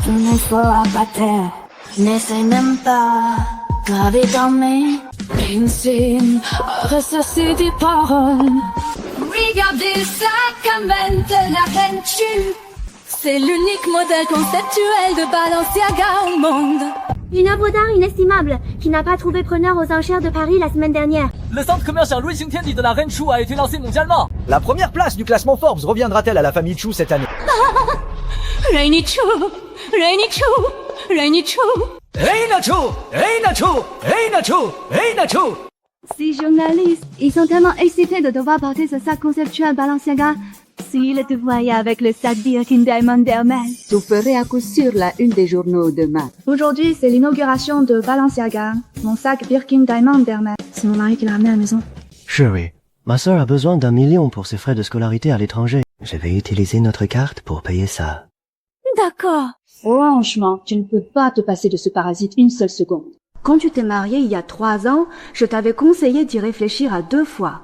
Tu ne feras pas taire, n'essaie même pas. Gravé dans mes insignes, ressasser des paroles. Regardez ça comme la peinture. C'est l'unique modèle conceptuel de Balenciaga au monde. Une œuvre d'art inestimable qui n'a pas trouvé preneur aux enchères de Paris la semaine dernière. Le centre commercial Louis Xingtiandi de la Reine Chou a été lancé mondialement. La première place du classement Forbes reviendra-t-elle à la famille Chou cette année? Rainy Chou, Rainy Chou, Rainy Chou. Reina Chou, Reina Chou, Reina Chou, Reina Chou. Ces journalistes, ils sont tellement excités de devoir porter ce sac conceptuel Balenciaga. S'ils te voyaient avec le sac Birkin Diamond d'Hermès. Tu ferais à coup sûr la une des journaux demain. Aujourd'hui, c'est l'inauguration de Balenciaga. Mon sac Birkin Diamond d'Hermès. C'est mon mari qui l'a ramené à la maison. Chérie, ma sœur a besoin d'1 million pour ses frais de scolarité à l'étranger. Je vais utiliser notre carte pour payer ça. D'accord. Franchement, tu ne peux pas te passer de ce parasite une seule seconde. Quand tu t'es marié il y a 3 ans, je t'avais conseillé d'y réfléchir à 2 fois.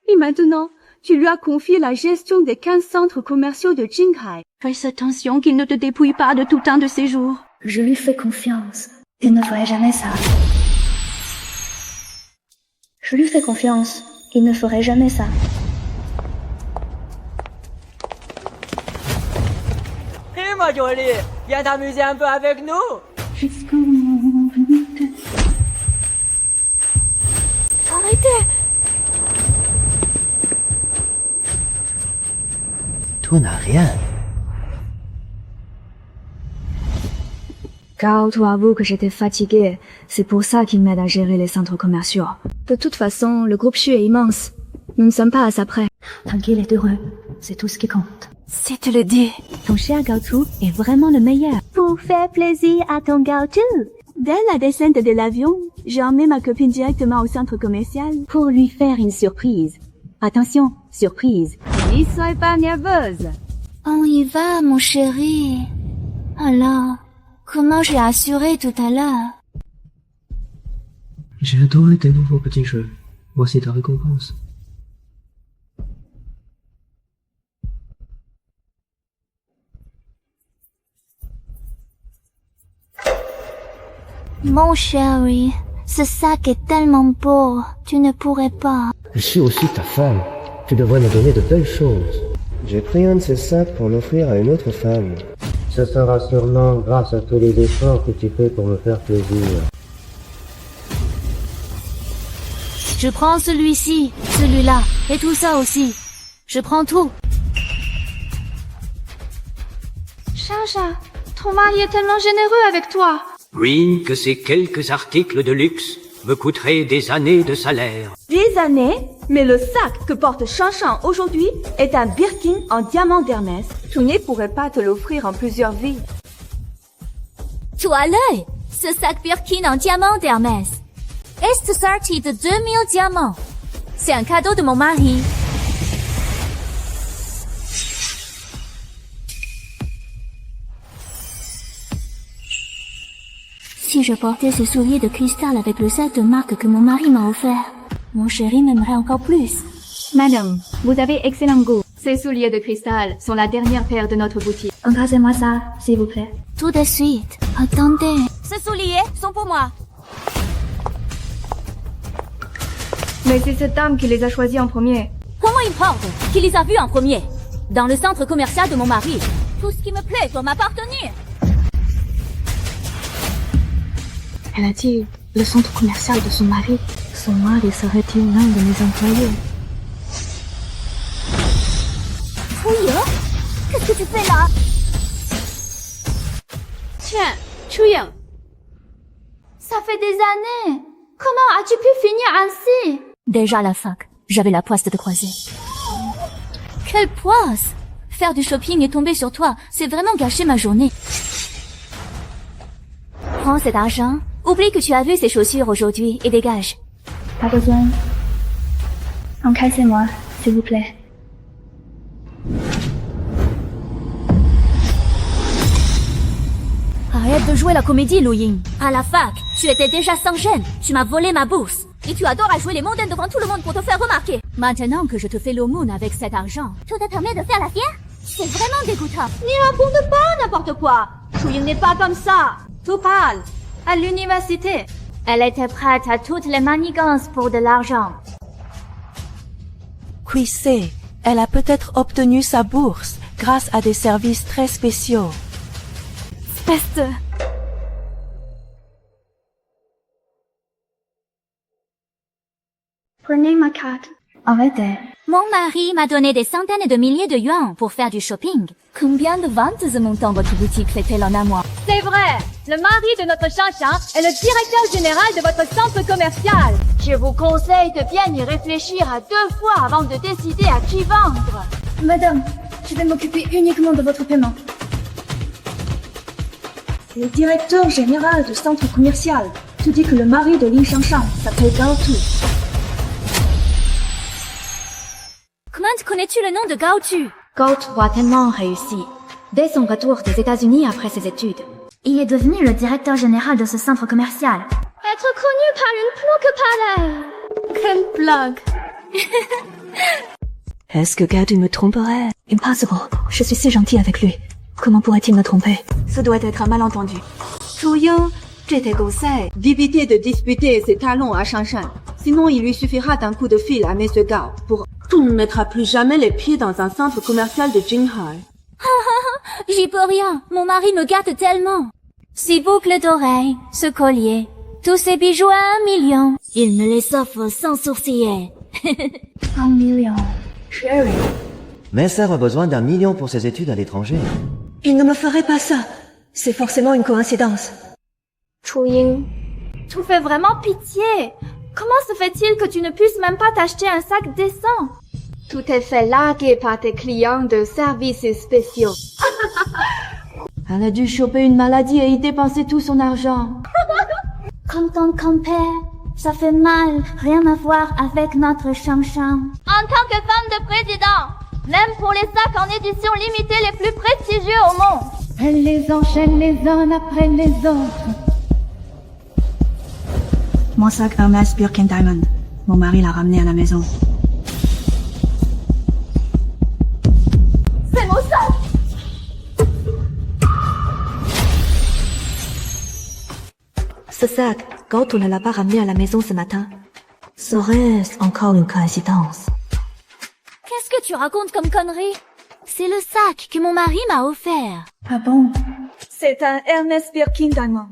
Et maintenant, tu lui as confié la gestion des 15 centres commerciaux de Qinghai. Fais attention qu'il ne te dépouille pas de tout un de ses jours. Je lui fais confiance. Il ne ferait jamais ça. Je lui fais confiance. Il ne ferait jamais ça. Hé ma jolie, viens t'amuser un peu avec nous. Jusqu'au moment venu de... Arrêtez! Tout n'a rien. Carl avoue que j'étais fatiguée. C'est pour ça qu'il m'aide à gérer les centres commerciaux. De toute façon, le groupe Xu est immense. Nous ne sommes pas à ça près. Tranquille et heureux. C'est tout ce qui compte. Si tu le dis. Ton cher Gaotu est vraiment le meilleur. Pour faire plaisir à ton Gaotu. Dès la descente de l'avion, j'ai emmené ma copine directement au centre commercial Pour lui faire une surprise. Attention, surprise. n'y sois pas nerveuse. On y va, mon chéri. Alors, comment j'ai assuré tout à l'heure? J'ai adoré tes nouveaux petits jeux. Voici ta récompense. Mon chéri, ce sac est tellement beau, tu ne pourrais pas. Je suis aussi ta femme. Tu devrais me donner de belles choses. J'ai pris un de ces sacs pour l'offrir à une autre femme. Ce sera sûrement grâce à tous les efforts que tu fais pour me faire plaisir. Je prends celui-ci, celui-là, et tout ça aussi. Je prends tout. Chacha, ton mari est tellement généreux avec toi. Oui, que ces quelques articles de luxe me coûteraient des années de salaire. Des années? Mais le sac que porte Chanchan aujourd'hui est un Birkin en diamant d'Hermès. Tu ne pourrais pas te l'offrir en plusieurs vies. Tu as l'œil. Ce sac Birkin en diamant d'Hermès est sorti de 2000 diamants. C'est un cadeau de mon mari. Si je portais ce soulier de cristal avec le set de marque que mon mari m'a offert, mon chéri m'aimerait encore plus. Madame, vous avez excellent goût. Ces souliers de cristal sont la dernière paire de notre boutique. Embrassez-moi ça, s'il vous plaît. Tout de suite. Attendez. Ces souliers sont pour moi. Mais c'est cette dame qui les a choisis en premier. Comment importe qui les a vus en premier? Dans le centre commercial de mon mari. Tout ce qui me plaît doit m'appartenir. Elle a dit le centre commercial de son mari. Son mari serait-il l'un de mes employés? Fouilleux? Qu'est-ce que tu fais là? Tiens, Chuyang. Ça fait des années. Comment as-tu pu finir ainsi? Déjà à la fac, j'avais la poisse de te croiser. Quelle poisse? Faire du shopping et tomber sur toi, c'est vraiment gâcher ma journée. Prends cet argent, oublie que tu as vu ces chaussures aujourd'hui et dégage. Pas besoin. Encaissez-moi, s'il vous plaît. Arrête de jouer la comédie, Lu Ying. À la fac, tu étais déjà sans gêne. Tu m'as volé ma bourse. Et tu adores à jouer les mondaines devant tout le monde pour te faire remarquer. Maintenant que je te fais l'aumône avec cet argent, tu te permets de faire la fière? C'est vraiment dégoûtant. N'y raconte pas n'importe quoi. Chou-Ying n'est pas comme ça. Topal, à l'université. Elle était prête à toutes les manigances pour de l'argent. Qui sait, elle a peut-être obtenu sa bourse grâce à des services très spéciaux. Peste. Prenez ma carte. Arrêtez. Mon mari m'a donné des centaines de milliers de yuans pour faire du shopping. Combien de ventes montent dans votre boutique fait-elle en un mois? C'est vrai. Le mari de notre Chanchan est le directeur général de votre centre commercial. Je vous conseille de bien y réfléchir à 2 fois avant de décider à qui vendre. Madame, je vais m'occuper uniquement de votre paiement. Le directeur général du centre commercial te dit que le mari de Lin Shanshan s'appelle Gao Tu. Comment connais-tu le nom de Gao Tu? Gao Tu a tellement réussi. Dès son retour des États-Unis après ses études, Il est devenu le directeur général de ce centre commercial. être connu par une planque pareille. Quelle blague. Est-ce que Gao me tromperait? Impossible. Je suis si gentille avec lui. Comment pourrait-il me tromper? Ce doit être un malentendu. Chou-Ying, j'étais conseil d'éviter de disputer ses talons à Shanshan. Sinon, il lui suffira d'un coup de fil à Monsieur Gao pour... Tu ne mettras plus jamais les pieds dans un centre commercial de Jinghai. J'y peux rien. Mon mari me gâte tellement. Ces boucles d'oreilles, ce collier, tous ces bijoux à 1 million. Il me les offre sans sourciller. 1 million. Chérie. Mais Sœur a besoin d'1 million pour ses études à l'étranger. Il ne me ferait pas ça. C'est forcément une coïncidence. Chou-Ying. Tu fais vraiment pitié. Comment se fait-il que tu ne puisses même pas t'acheter un sac décent? Tout est fait larguer par tes clients de services spéciaux. Elle a dû choper une maladie et y dépenser tout son argent. Comme ton compère, ça fait mal. Rien à voir avec notre Shanshan. En tant que femme de président, même pour les sacs en édition limitée les plus prestigieux au monde, Elle les enchaîne les uns après les autres. Mon sac Hermès Birkin Diamond. Mon mari l'a ramené à la maison. c'est mon sac. Ce sac, Gao Tu ne l'a pas ramené à la maison ce matin. Serait-ce encore une coïncidence? Qu'est-ce que tu racontes comme connerie? C'est le sac que mon mari m'a offert. Ah bon? C'est un Ernest Birkin Diamond.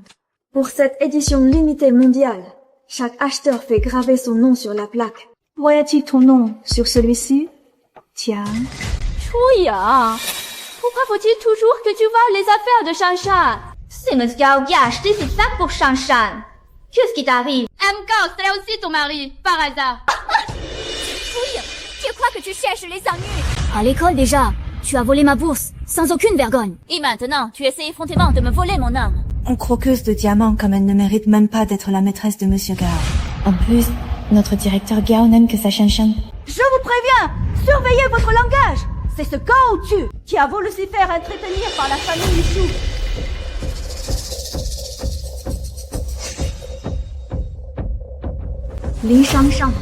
Pour cette édition limitée mondiale, chaque acheteur fait graver son nom sur la plaque. Voyait-il ton nom sur celui-ci? Tiens. Chouya, pourquoi faut-il toujours que tu voles les affaires de Shanshan? C'est Monsieur Gao qui a acheté ce sac pour Shanshan. Qu'est-ce qui t'arrive? Gao, c'est aussi ton mari, par hasard. Oui, tu crois que tu cherches les ennuis? À l'école déjà, tu as volé ma bourse, sans aucune vergogne. Et maintenant, tu essaies effrontément de me voler mon homme. Une croqueuse de diamants comme elle ne mérite même pas d'être la maîtresse de Monsieur Gao. En plus, notre directeur Gao n'aime que sa Shanshan. Je vous préviens, surveillez votre langage. C'est ce Gao Tu qui a voulu s'y faire entretenir par la famille Chou. Lin Shanshan,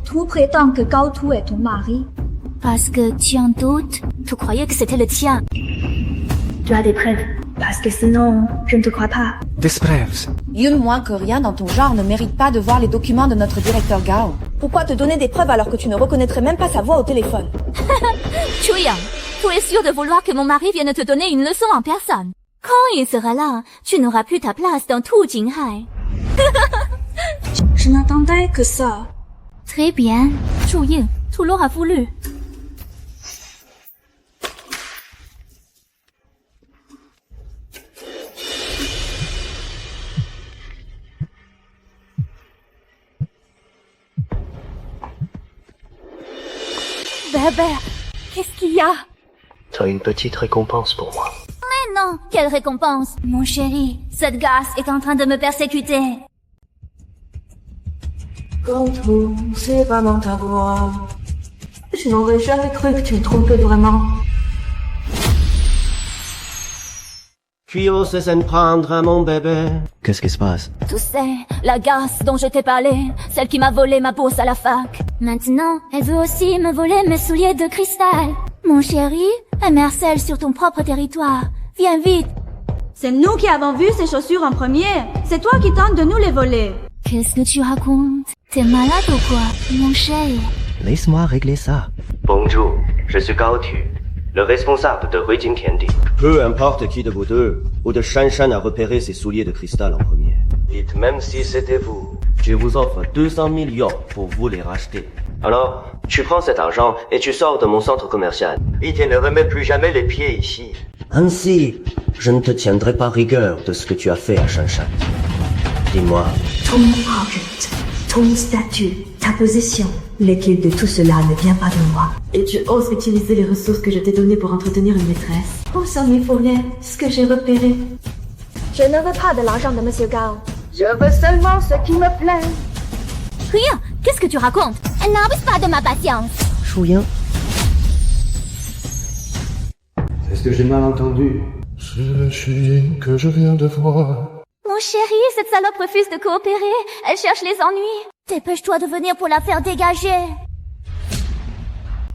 tu prétends que Gao Tu est ton mari? Parce que tu en doutes? Tu croyais que c'était le tien. Tu as des preuves? Parce que sinon, je ne te crois pas. Des preuves. Yun, moins que rien dans ton genre ne mérite pas de voir les documents de notre directeur Gao. Pourquoi te donner des preuves alors que tu ne reconnaîtrais même pas sa voix au téléphone? Chouya, tu es sûr de vouloir que mon mari vienne te donner une leçon en personne. Quand il sera là, tu n'auras plus ta place dans tout Jinghai. Je n'attendais que ça. Très bien. Chouya, tu l'auras voulu. Bébé, qu'est-ce qu'il y a? T'as une petite récompense pour moi. Mais non, quelle récompense? Mon chéri, cette gosse est en train de me persécuter. Gao Tu, c'est vraiment ta voix. Je n'aurais jamais cru que tu me trompais vraiment. Tu oses s'en prendre à mon bébé. Qu'est-ce qui se passe? Tu sais, la gosse dont je t'ai parlé, celle qui m'a volé ma bourse à la fac. Maintenant, elle veut aussi me voler mes souliers de cristal. Mon chéri, un Marcel sur ton propre territoire. Viens vite. C'est nous qui avons vu ces chaussures en premier. C'est toi qui tentes de nous les voler. Qu'est-ce que tu racontes? T'es malade ou quoi, mon chéri? Laisse-moi régler ça. Bonjour, je suis Gao Tu, le responsable de Huijing Tiandi. Peu importe qui de vous deux ou de Shanshan a repéré ces souliers de cristal en premier. Dites même si c'était vous. Je vous offre 200 millions pour vous les racheter. Alors, tu prends cet argent et tu sors de mon centre commercial. Et tu ne remets plus jamais les pieds ici. Ainsi, je ne te tiendrai pas rigueur de ce que tu as fait à Shanshan. Dis-moi. Ton argent, ton statut, ta position. L'équipe de tout cela ne vient pas de moi. Et tu oses utiliser les ressources que je t'ai données pour entretenir une maîtresse. Où sont mes fourrés, ce que j'ai repéré? Je ne veux pas de l'argent de Monsieur Gao. Je veux seulement ce qui me plaît. Rien. Qu'est-ce que tu racontes? Elle n'abuse pas de ma patience. Chouyin. Est-ce que j'ai mal entendu? C'est le Chuyin que je viens de voir. Mon chéri, cette salope refuse de coopérer. Elle cherche les ennuis. Dépêche-toi de venir pour la faire dégager.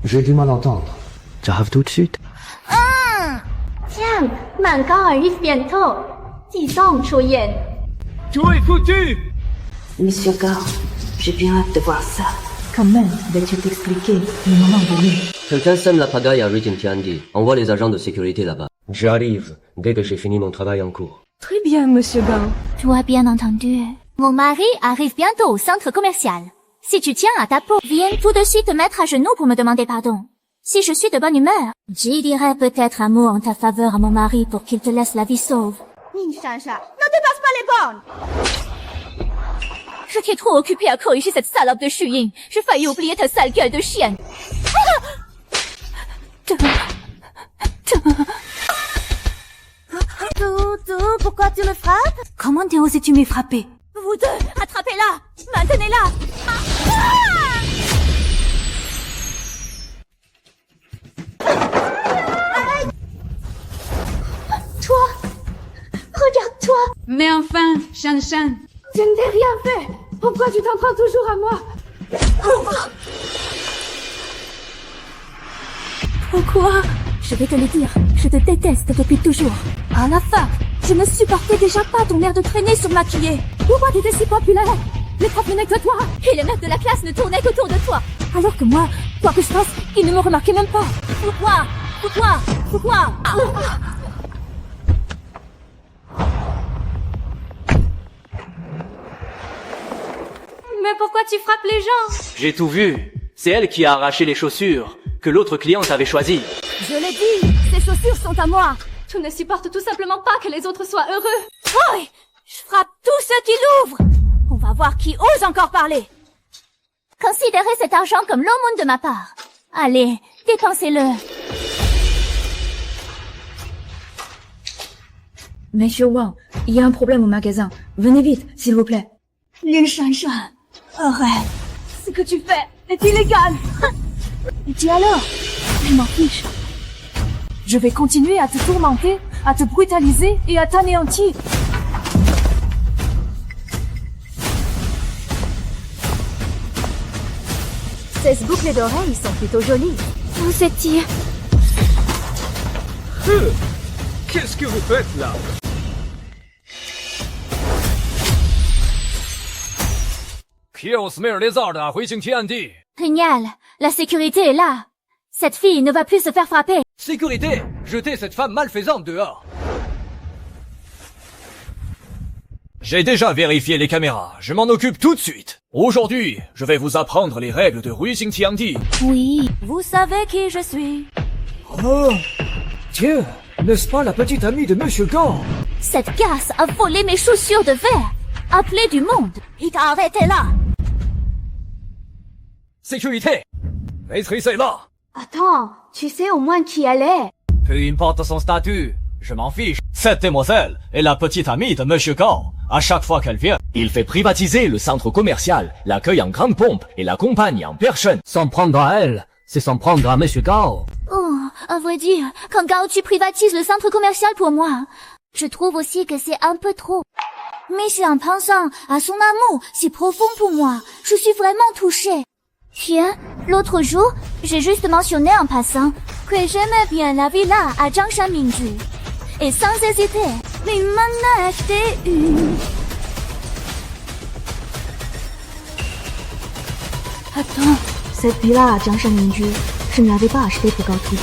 J'ai du mal à entendre. J'arrive tout de suite. Tiens, Mangao arrive bientôt. Disons, Chouyin. Tout est foutu! Monsieur Gao, j'ai bien hâte de voir ça. Quand même, vais-tu t'expliquer le moment venu? Quelqu'un sème la pagaille à Huijing Tiandi. Envoie les agents de sécurité là-bas. J'arrive dès que j'ai fini mon travail en cours. Très bien, Monsieur Gao. Tu as bien entendu. Mon mari arrive bientôt au centre commercial. Si tu tiens à ta peau, viens tout de suite te mettre à genoux pour me demander pardon. Si je suis de bonne humeur, j'y dirai peut-être un mot en ta faveur à mon mari pour qu'il te laisse la vie sauve. Shanshan, ne dépasse pas les bornes. J'étais trop occupée à corriger cette salope de Chuyin. J'ai failli oublier ta sale gueule de chienne. Doudou, pourquoi tu me frappes? Comment osais-tu me frapper? Vous deux, attrapez-la! Maintenez-la! Toi! Regarde-toi! Mais enfin, Shanshan! Je ne t'ai rien fait! Pourquoi tu t'en prends toujours à moi? Pourquoi? Je vais te le dire, je te déteste depuis toujours. À la fac, je ne supportais déjà pas ton air de traîner surmaquillé. Pourquoi tu étais si populaire? Les profs venaient que toi, et les mecs de la classe ne tournaient qu'autour de toi. Alors que moi, quoi que je fasse, ils ne me remarquaient même pas. Pourquoi? Mais pourquoi tu frappes les gens? J'ai tout vu. C'est elle qui a arraché les chaussures que l'autre cliente avait choisies. Je l'ai dit, ces chaussures sont à moi. Tu ne supportes tout simplement pas que les autres soient heureux. Oui, je frappe tous ceux qui l'ouvrent. On va voir qui ose encore parler. Considérez cet argent comme l'aumône de ma part. Allez, dépensez-le. Monsieur Wang, il y a un problème au magasin. Venez vite, s'il vous plaît. Lin Shanshan, arrête. Ce que tu fais est illégal. Et dis alors, je m'en fiche. Je vais continuer à te tourmenter, à te brutaliser et à t'anéantir. Ces boucles d'oreilles sont plutôt jolies. Vous étiez... Qu'est-ce que vous faites là? Qui ose mettre les ordres à Huijing Tiandi? Génial, la sécurité est là. Cette fille ne va plus se faire frapper. Sécurité! Jetez cette femme malfaisante dehors! J'ai déjà vérifié les caméras, je m'en occupe tout de suite. Aujourd'hui, je vais vous apprendre les règles de Huijing Tiandi. Oui, vous savez qui je suis. Oh! Tiens, n'est-ce pas la petite amie de Monsieur Gao? Cette casse a volé mes chaussures de verre. Appelé du monde. Il t'a arrêté là. Sécurité! Maîtrisez-la! Attends, tu sais au moins qui elle est? Peu importe son statut, je m'en fiche. Cette demoiselle est la petite amie de Monsieur Gao. À chaque fois qu'elle vient, il fait privatiser le centre commercial, l'accueille en grande pompe et l'accompagne en personne. S'en prendre à elle, c'est s'en prendre à Monsieur Gao. Oh, à vrai dire, quand Gao tu privatises le centre commercial pour moi, je trouve aussi que c'est un peu trop. Mais c'est en pensant à son amour si profond pour moi, je suis vraiment touchée. Tiens, l'autre jour, j'ai juste mentionné en passant que j'aimais bien la villa à Jiangshan Mingju. Et sans hésiter, lui m'en a acheté une. Attends, cette villa à Jiangshan Mingju, je ne l'avais pas achetée pour Gaotu.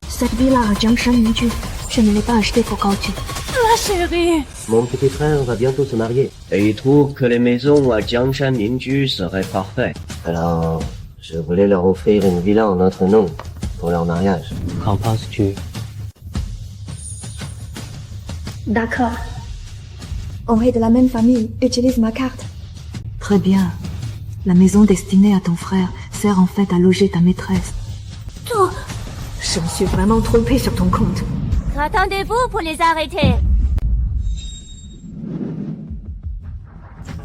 Cette villa à Jiangshan Mingju, je ne l'ai pas achetée pour Gaotu. Ma chérie. Mon petit frère va bientôt se marier. Et il trouve que les maisons à Jiangshan Mingju seraient parfaites. Alors, je voulais leur offrir une villa en notre nom pour leur mariage. Qu'en penses-tu? D'accord. On est de la même famille. Utilise ma carte. Très bien. La maison destinée à ton frère sert en fait à loger ta maîtresse. Tout. Je me suis vraiment trompée sur ton compte. Qu'attendez-vous pour les arrêter?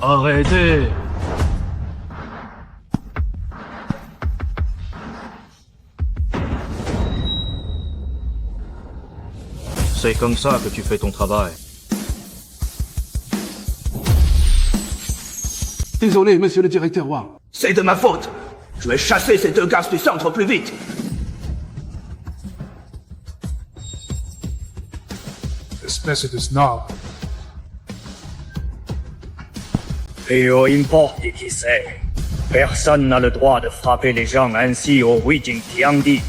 Arrêtez! C'est comme ça que tu fais ton travail. Désolé, monsieur le directeur Wang. C'est de ma faute. Je vais chasser ces deux garces du centre au plus vite. Espèce de snob. Peu importe qui c'est. Personne n'a le droit de frapper les gens ainsi au Weijing Tiandi.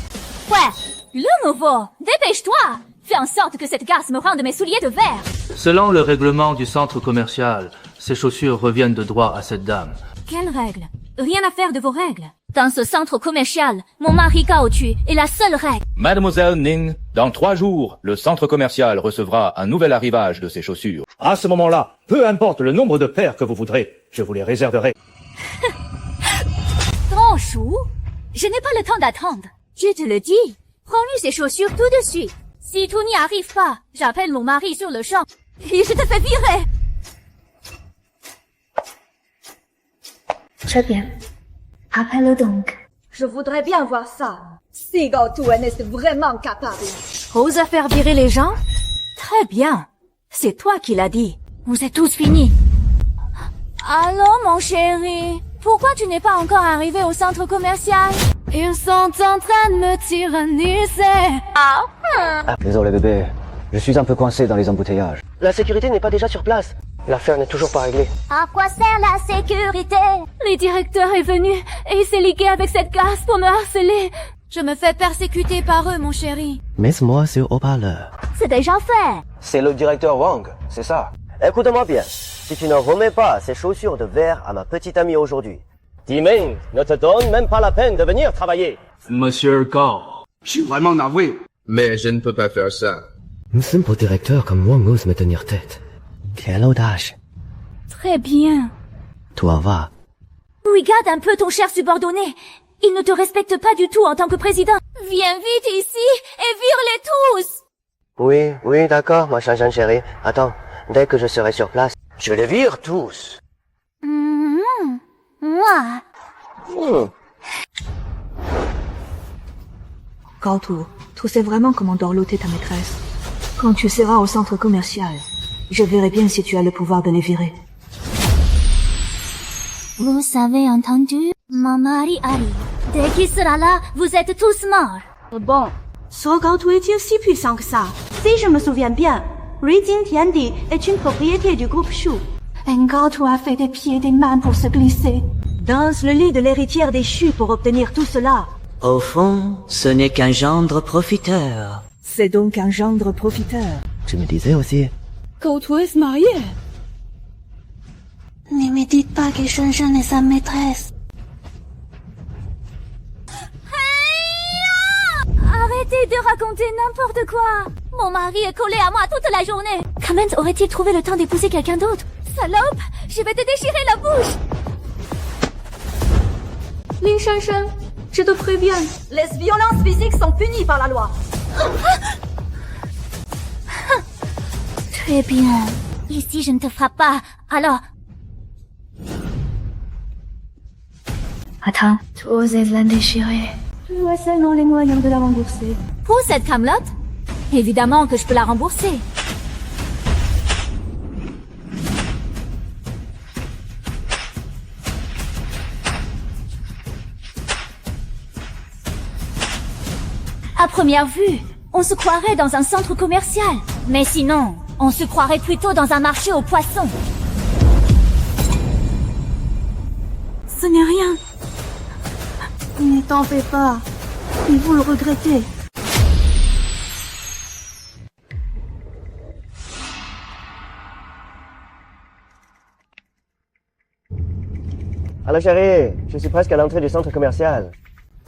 Ouais, le nouveau, dépêche-toi. Fais en sorte que cette garce me rende mes souliers de verre. Selon le règlement du centre commercial, ces chaussures reviennent de droit à cette dame. Quelles règles? Rien à faire de vos règles. Dans ce centre commercial, mon mari Gaotu est la seule règle. Mademoiselle Ning, dans 3 jours, le centre commercial recevra un nouvel arrivage de ces chaussures. À ce moment-là, peu importe le nombre de paires que vous voudrez, je vous les réserverai. Grand chou, je n'ai pas le temps d'attendre. Je te le dis, prends-lui ces chaussures tout de suite. Si tu n'y arrives pas, j'appelle mon mari sur le champ et je te fais virer. Très bien. Appelle-le donc. Je voudrais bien voir ça. Si Gaotu en est vraiment capable. Ose faire virer les gens? Très bien. C'est toi qui l'as dit. Vous êtes tous finis. Allô, mon chéri. Pourquoi tu n'es pas encore arrivé au centre commercial? Ils sont en train de me tyranniser. Désolé bébé, je suis un peu coincé dans les embouteillages. La sécurité n'est pas déjà sur place. L'affaire n'est toujours pas réglée. À quoi sert la sécurité? Le directeur est venu et il s'est ligué avec cette garce pour me harceler. Je me fais persécuter par eux, mon chéri. Mets-moi sur haut-parleur. C'est déjà fait. C'est le directeur Wang, c'est ça. Écoute-moi bien. Si tu ne remets pas ces chaussures de verre à ma petite amie aujourd'hui, Timeng ne te donne même pas la peine de venir travailler. Monsieur Gao, je suis vraiment navré. Mais je ne peux pas faire ça. Un simple directeur comme Wang ose me tenir tête. Quelle audace. Très bien. Toi va. Regarde un peu ton cher subordonné. Il ne te respecte pas du tout en tant que président. Viens vite ici et vire-les tous. Oui, d'accord, ma chère chérie. Attends, dès que je serai sur place, je les vire tous. Moi. Gaotu, tu sais vraiment comment dorloter ta maîtresse. Quand tu seras au centre commercial, je verrai bien si tu as le pouvoir de les virer. Vous avez entendu? Mon mari arrive. Dès qu'il sera là, vous êtes tous morts. Bon, ce Gaotu est-il si puissant que ça? Si je me souviens bien, Ruijing Tiandi est une propriété du groupe Shu. Un Gaotu a fait des pieds et des mains pour se glisser. Danse le lit de l'héritière des Shu pour obtenir tout cela. Au fond, ce n'est qu'un gendre profiteur. C'est donc un gendre profiteur. Je me disais aussi. Gaotu est marié. Ne me dites pas que Shanshan est sa maîtresse. Arrêtez de raconter n'importe quoi. Mon mari est collé à moi toute la journée. Comment aurait-il trouvé le temps d'épouser quelqu'un d'autre? Salope, je vais te déchirer la bouche. Lin Shanshan, je te préviens. Les violences physiques sont punies par la loi. Très bien. Ici, je ne te frappe pas. Alors... Attends, tu oses la déchirer. Je vois seulement les moyens de la rembourser. Pour cette camelote? Évidemment que je peux la rembourser. À première vue, on se croirait dans un centre commercial. Mais sinon, on se croirait plutôt dans un marché aux poissons. Ce n'est rien. Ne t'en fais pas. Ils vont le regretter. Allô chérie, je suis presque à l'entrée du centre commercial.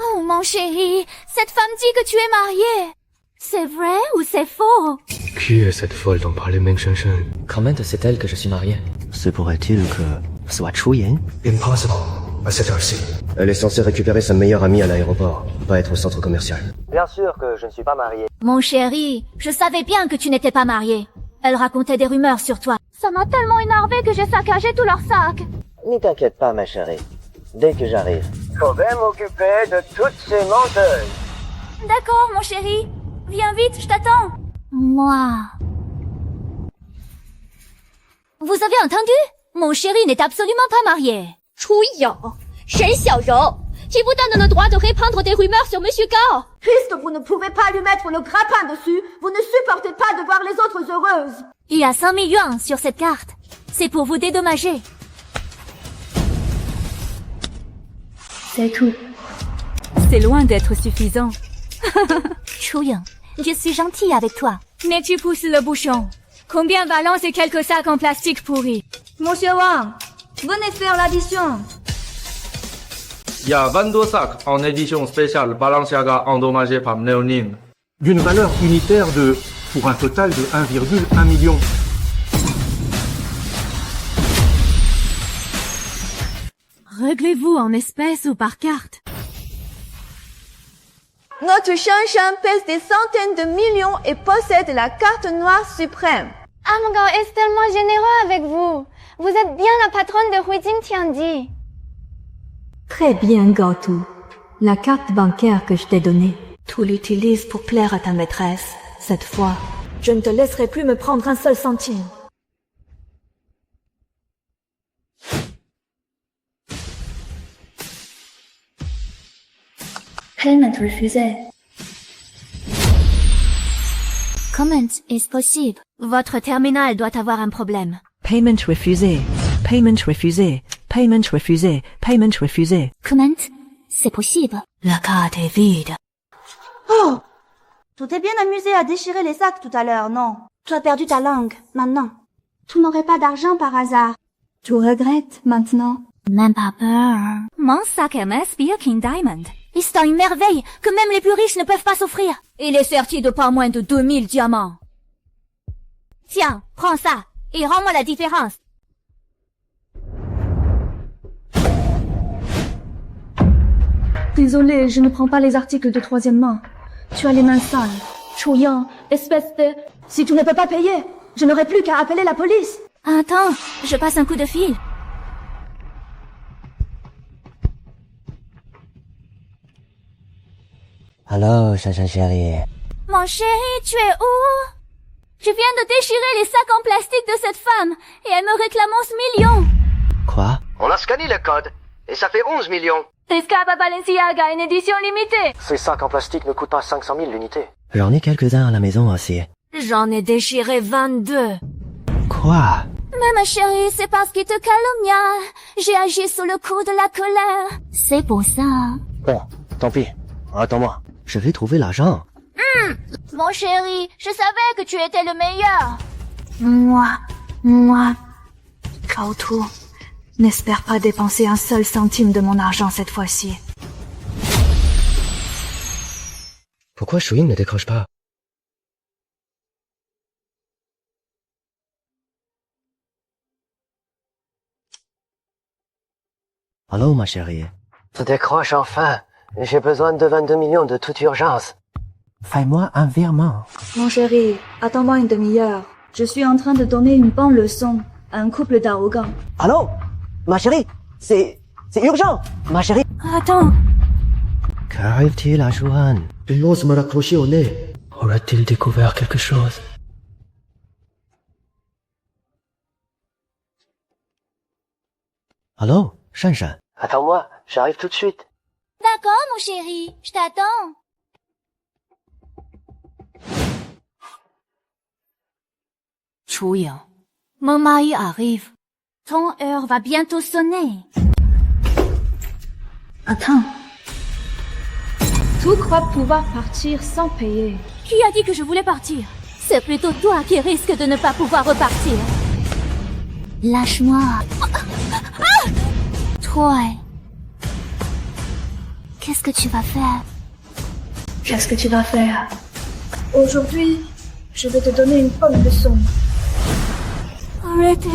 Oh mon chéri, cette femme dit que tu es marié. C'est vrai ou c'est faux? Qui est cette folle dont parlait Meng Shenshen? Comment sait-elle que je suis marié? Se pourrait-il que ce soit Chu Yin? Impossible. À cette heure-ci. Elle est censée récupérer sa meilleure amie à l'aéroport, pas être au centre commercial. Bien sûr que je ne suis pas marié. Mon chéri, je savais bien que tu n'étais pas marié. Elle racontait des rumeurs sur toi. Ça m'a tellement énervé que j'ai saccagé tout leur sac. Ne t'inquiète pas, ma chérie. Dès que j'arrive, je vais m'occuper de toutes ces menteuses. D'accord, mon chéri. Viens vite, je t'attends. Moi. Vous avez entendu? Mon chéri n'est absolument pas marié. 楚友，沈小柔，tu vous donne le droit de répandre des rumeurs sur Monsieur Gao. Puisque vous ne pouvez pas lui mettre le grappin dessus, vous ne supportez pas de voir les autres heureuses. Il y a 5 000 yuans sur cette carte. C'est pour vous dédommager. C'est tout. C'est loin d'être suffisant. Chouyin, je suis gentille avec toi. Mais tu pousses le bouchon. Combien valent ces quelques sacs en plastique pourris? Monsieur Wang, venez faire l'addition. Il y a 22 sacs en édition spéciale Balenciaga endommagés par Neonin. D'une valeur unitaire pour un total de 1,1 million. Réglez-vous en espèces ou par carte. Notre Shanshan pèse des centaines de millions et possède la carte noire suprême. Amgao est tellement généreux avec vous. Vous êtes bien la patronne de Huijin Tiandi. Très bien, Gaotu. La carte bancaire que je t'ai donnée. Tu l'utilises pour plaire à ta maîtresse. Cette fois, je ne te laisserai plus me prendre un seul centime. Payment refusé. Comment est-ce possible? Votre terminal doit avoir un problème. Payment refusé. Payment refusé. Payment refusé. Payment refusé. Comment? C'est possible. La carte est vide. Oh! Tu t'es bien amusé à déchirer les sacs tout à l'heure, non? Tu as perdu ta langue, maintenant. Tu n'aurais pas d'argent par hasard. Tu regrettes, maintenant? Même pas peur. Mon sac Hermès Birkin Diamond. C'est une merveille que même les plus riches ne peuvent pas s'offrir. Il est sorti de pas moins de 2000 diamants. Tiens, prends ça et rends-moi la différence. Désolé, je ne prends pas les articles de troisième main. Tu as les mains sales. Chouyan, espèce de... Si tu ne peux pas payer, je n'aurai plus qu'à appeler la police. Attends, je passe un coup de fil. Allô, Shanshan chérie. Mon chéri, tu es où? Je viens de déchirer les sacs en plastique de cette femme et elle me réclame 11 millions. Quoi? On a scanné le code et ça fait 11 millions. Escapa Balenciaga, une édition limitée. Ces sacs en plastique ne coûtent pas 500 000 l'unité. J'en ai quelques-uns à la maison aussi. J'en ai déchiré 22. Quoi? Mais ma chérie, c'est parce qu'il te calomnia. J'ai agi sous le coup de la colère. C'est pour ça. Bon, tant pis. Attends-moi. Je vais trouver l'argent. Mon chéri, je savais que tu étais le meilleur. Moi. Gaotu, n'espère pas dépenser un seul centime de mon argent cette fois-ci. Pourquoi Shuyin ne décroche pas? Allô, ma chérie. Décroche enfin. J'ai besoin de 22 millions de toute urgence. Fais-moi un virement. Mon chéri, attends-moi une demi-heure. Je suis en train de donner une bonne leçon à un couple d'arrogants. Allô? Ma chérie, c'est urgent. Ma chérie. Attends. Qu'arrive-t-il à Juan? Il ose me raccrocher au nez. Aura-t-il découvert quelque chose? Allô, Shanshan. Attends-moi, j'arrive tout de suite. D'accord, mon chéri, je t'attends. Chu Ying. Mon mari arrive. Ton heure va bientôt sonner. Attends. Tu crois pouvoir partir sans payer? Qui a dit que je voulais partir? C'est plutôt toi qui risques de ne pas pouvoir repartir. Lâche-moi. Toi. Qu'est-ce que tu vas faire? Qu'est-ce que tu vas faire? Aujourd'hui, je vais te donner une bonne leçon. Arrêtez.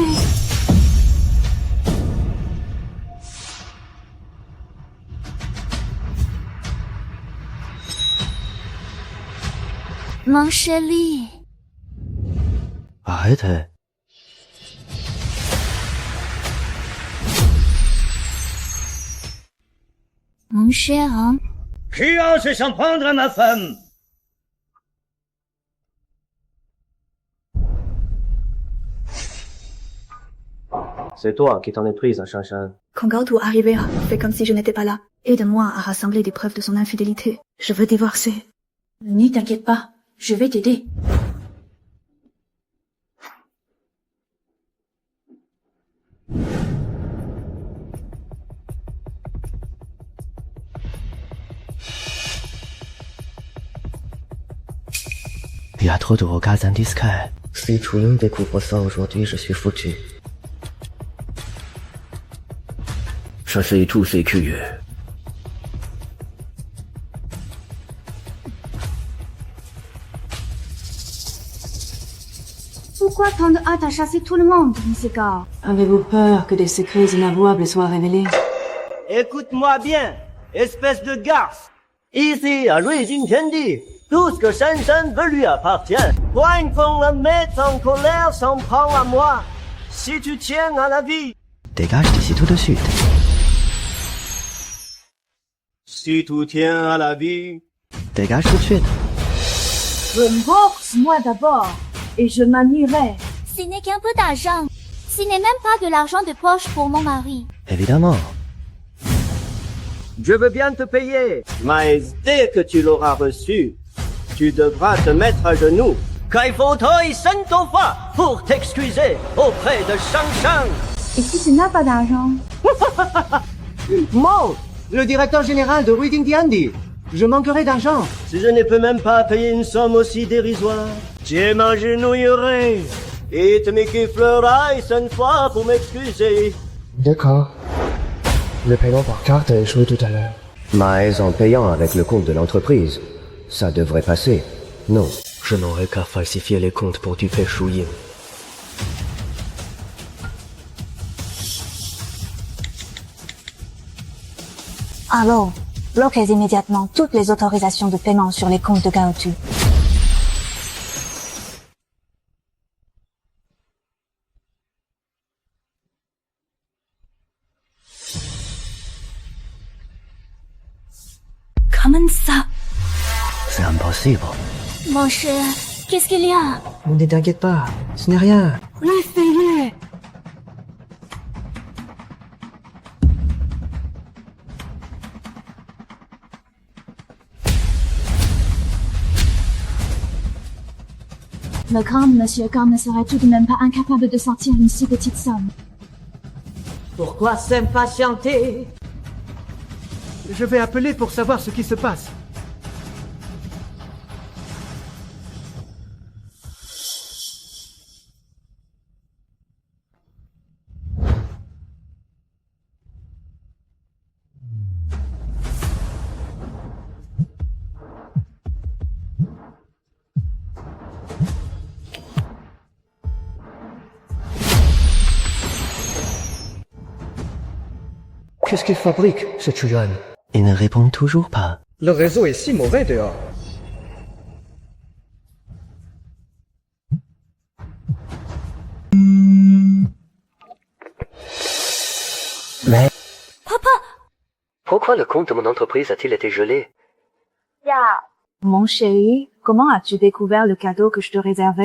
Mon chéri. Arrête. Mon cher homme. Qui ose s'en prendre à ma femme? C'est toi qui t'en es prise à Shanshan. Quand Gaotu arrivera, fais comme si je n'étais pas là. Aide-moi à rassembler des preuves de son infidélité. Je veux divorcer. N'y t'inquiète pas, je vais t'aider. Il y a trop de regards indiscrets. Si Chu Ying découvre ça aujourd'hui, je suis foutu. Ça fait tous ces curieux. Pourquoi tant de hâte à chasser tout le monde, Monsieur Gao? Avez-vous peur que des secrets inavouables soient révélés? Écoute-moi bien, espèce de garce. Ici, à Ruijin Tiandi, tout ce que Shanshan veut lui appartient. Point qu'on le mette en colère s'en prend à moi. Si tu tiens à la vie. Dégage d'ici tout de suite. Si tu tiens à la vie. Dégage tout de suite. Rembourse-moi d'abord, et je m'anierai. Ce n'est qu'un peu d'argent. Ce n'est même pas de l'argent de poche pour mon mari. Évidemment. Je veux bien te payer, mais dès que tu l'auras reçu, tu devras te mettre à genoux. Pour t'excuser auprès de Shanshan. Et si tu n'as pas d'argent? Moi, le directeur général de Ruijin Tiandi. Je manquerai d'argent. Si je ne peux même pas payer une somme aussi dérisoire, je m'agenouillerai et te m'équiflerai 5 fois pour m'excuser. D'accord. Le paiement par carte a échoué tout à l'heure. Mais en payant avec le compte de l'entreprise, ça devrait passer, non? Je n'aurais qu'à falsifier les comptes pour duper Chu Ying. Alors, bloquez immédiatement toutes les autorisations de paiement sur les comptes de Gaotu. Comment ça? C'est impossible. Mon cher, qu'est-ce qu'il y a? Ne t'inquiète pas, ce n'est rien. Laissez-le. Le grand Monsieur Gao ne serait tout de même pas incapable de sortir une si petite somme. Pourquoi s'impatienter? Je vais appeler pour savoir ce qui se passe. Qu'est-ce qu'il fabrique, ce Chu Yuan? Il ne répond toujours pas. Le réseau est si mauvais dehors. Mais... Papa! Pourquoi le compte de mon entreprise a-t-il été gelé? Mon chéri, comment as-tu découvert le cadeau que je te réservais?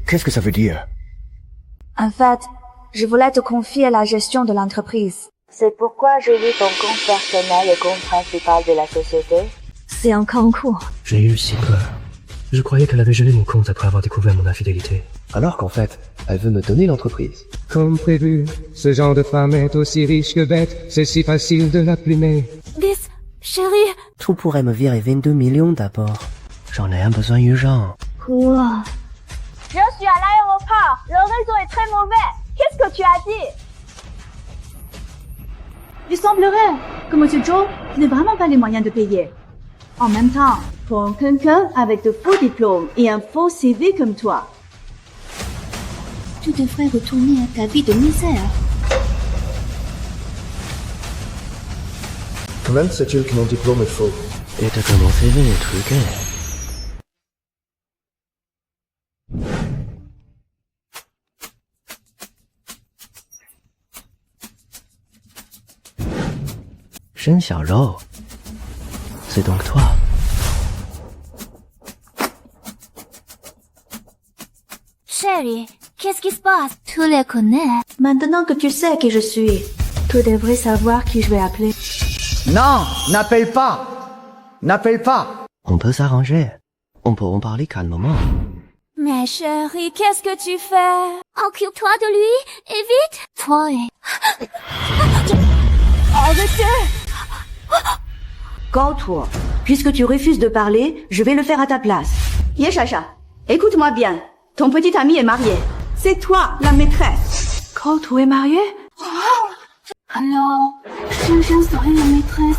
Qu'est-ce que ça veut dire? En fait, je voulais te confier la gestion de l'entreprise. C'est pourquoi j'ai lu ton compte personnel et compte principal de la société. C'est encore en cours. J'ai eu si peur. Je croyais qu'elle avait gelé mon compte après avoir découvert mon infidélité. Alors qu'en fait, elle veut me donner l'entreprise. Comme prévu, ce genre de femme est aussi riche que bête, c'est si facile de la plumer. This, chérie. Tout pourrait me virer 22 millions d'abord. J'en ai un besoin urgent. Quoi? Je suis à l'aéroport. Le réseau est très mauvais. Qu'est-ce que tu as dit? Il semblerait que M. Zhou n'ait vraiment pas les moyens de payer. En même temps, pour quelqu'un avec de faux diplômes et un faux CV comme toi, Tu devrais retourner à ta vie de misère. Comment sais-tu que mon diplôme est faux? Et que mon CV est truqué. Shen Xiaolou, c'est donc toi. Chérie, qu'est-ce qui se passe? Tu les connais? Maintenant que tu sais qui je suis, tu devrais savoir qui je vais appeler. Non, n'appelle pas. N'appelle pas. On peut s'arranger. On peut en parler calmement. Mais chérie, qu'est-ce que tu fais? Occupe-toi de lui, et vite! Toi et... Arrêtez! Gao-Tuo, puisque tu refuses de parler, je vais le faire à ta place. Ye Chacha, écoute-moi bien. Ton petit ami est marié. C'est toi, la maîtresse. Gao-Tuo est marié? Alors, Shen serait la maîtresse?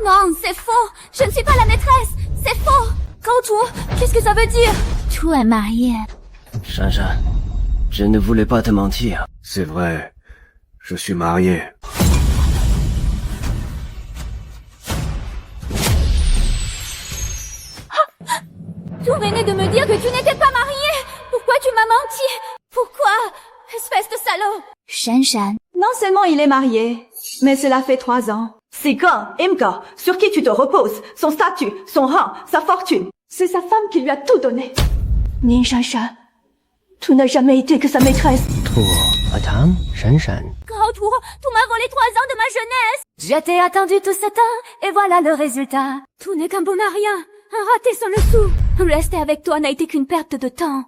Non, c'est faux! Je ne suis pas la maîtresse! C'est faux! Gao-Tuo, qu'est-ce que ça veut dire? Tu es marié. Shan, je ne voulais pas te mentir. C'est vrai, je suis marié. Tu venais de me dire que tu n'étais pas marié. Pourquoi tu m'as menti? Pourquoi? Espèce de salaud. Shan. Non seulement il est marié, mais cela fait 3 ans. C'est quand, Imka, sur qui tu te reposes, son statut, son rang, sa fortune. C'est sa femme qui lui a tout donné. Ni Shan, tu n'as jamais été que sa maîtresse. Tuo, attends, Shan. Gao-Tuo, tu m'as volé 3 ans de ma jeunesse. Je t'ai attendu tout ce temps, et voilà le résultat. Tout n'est qu'un bon à rien, un raté sans le sou. Rester avec toi n'a été qu'une perte de temps.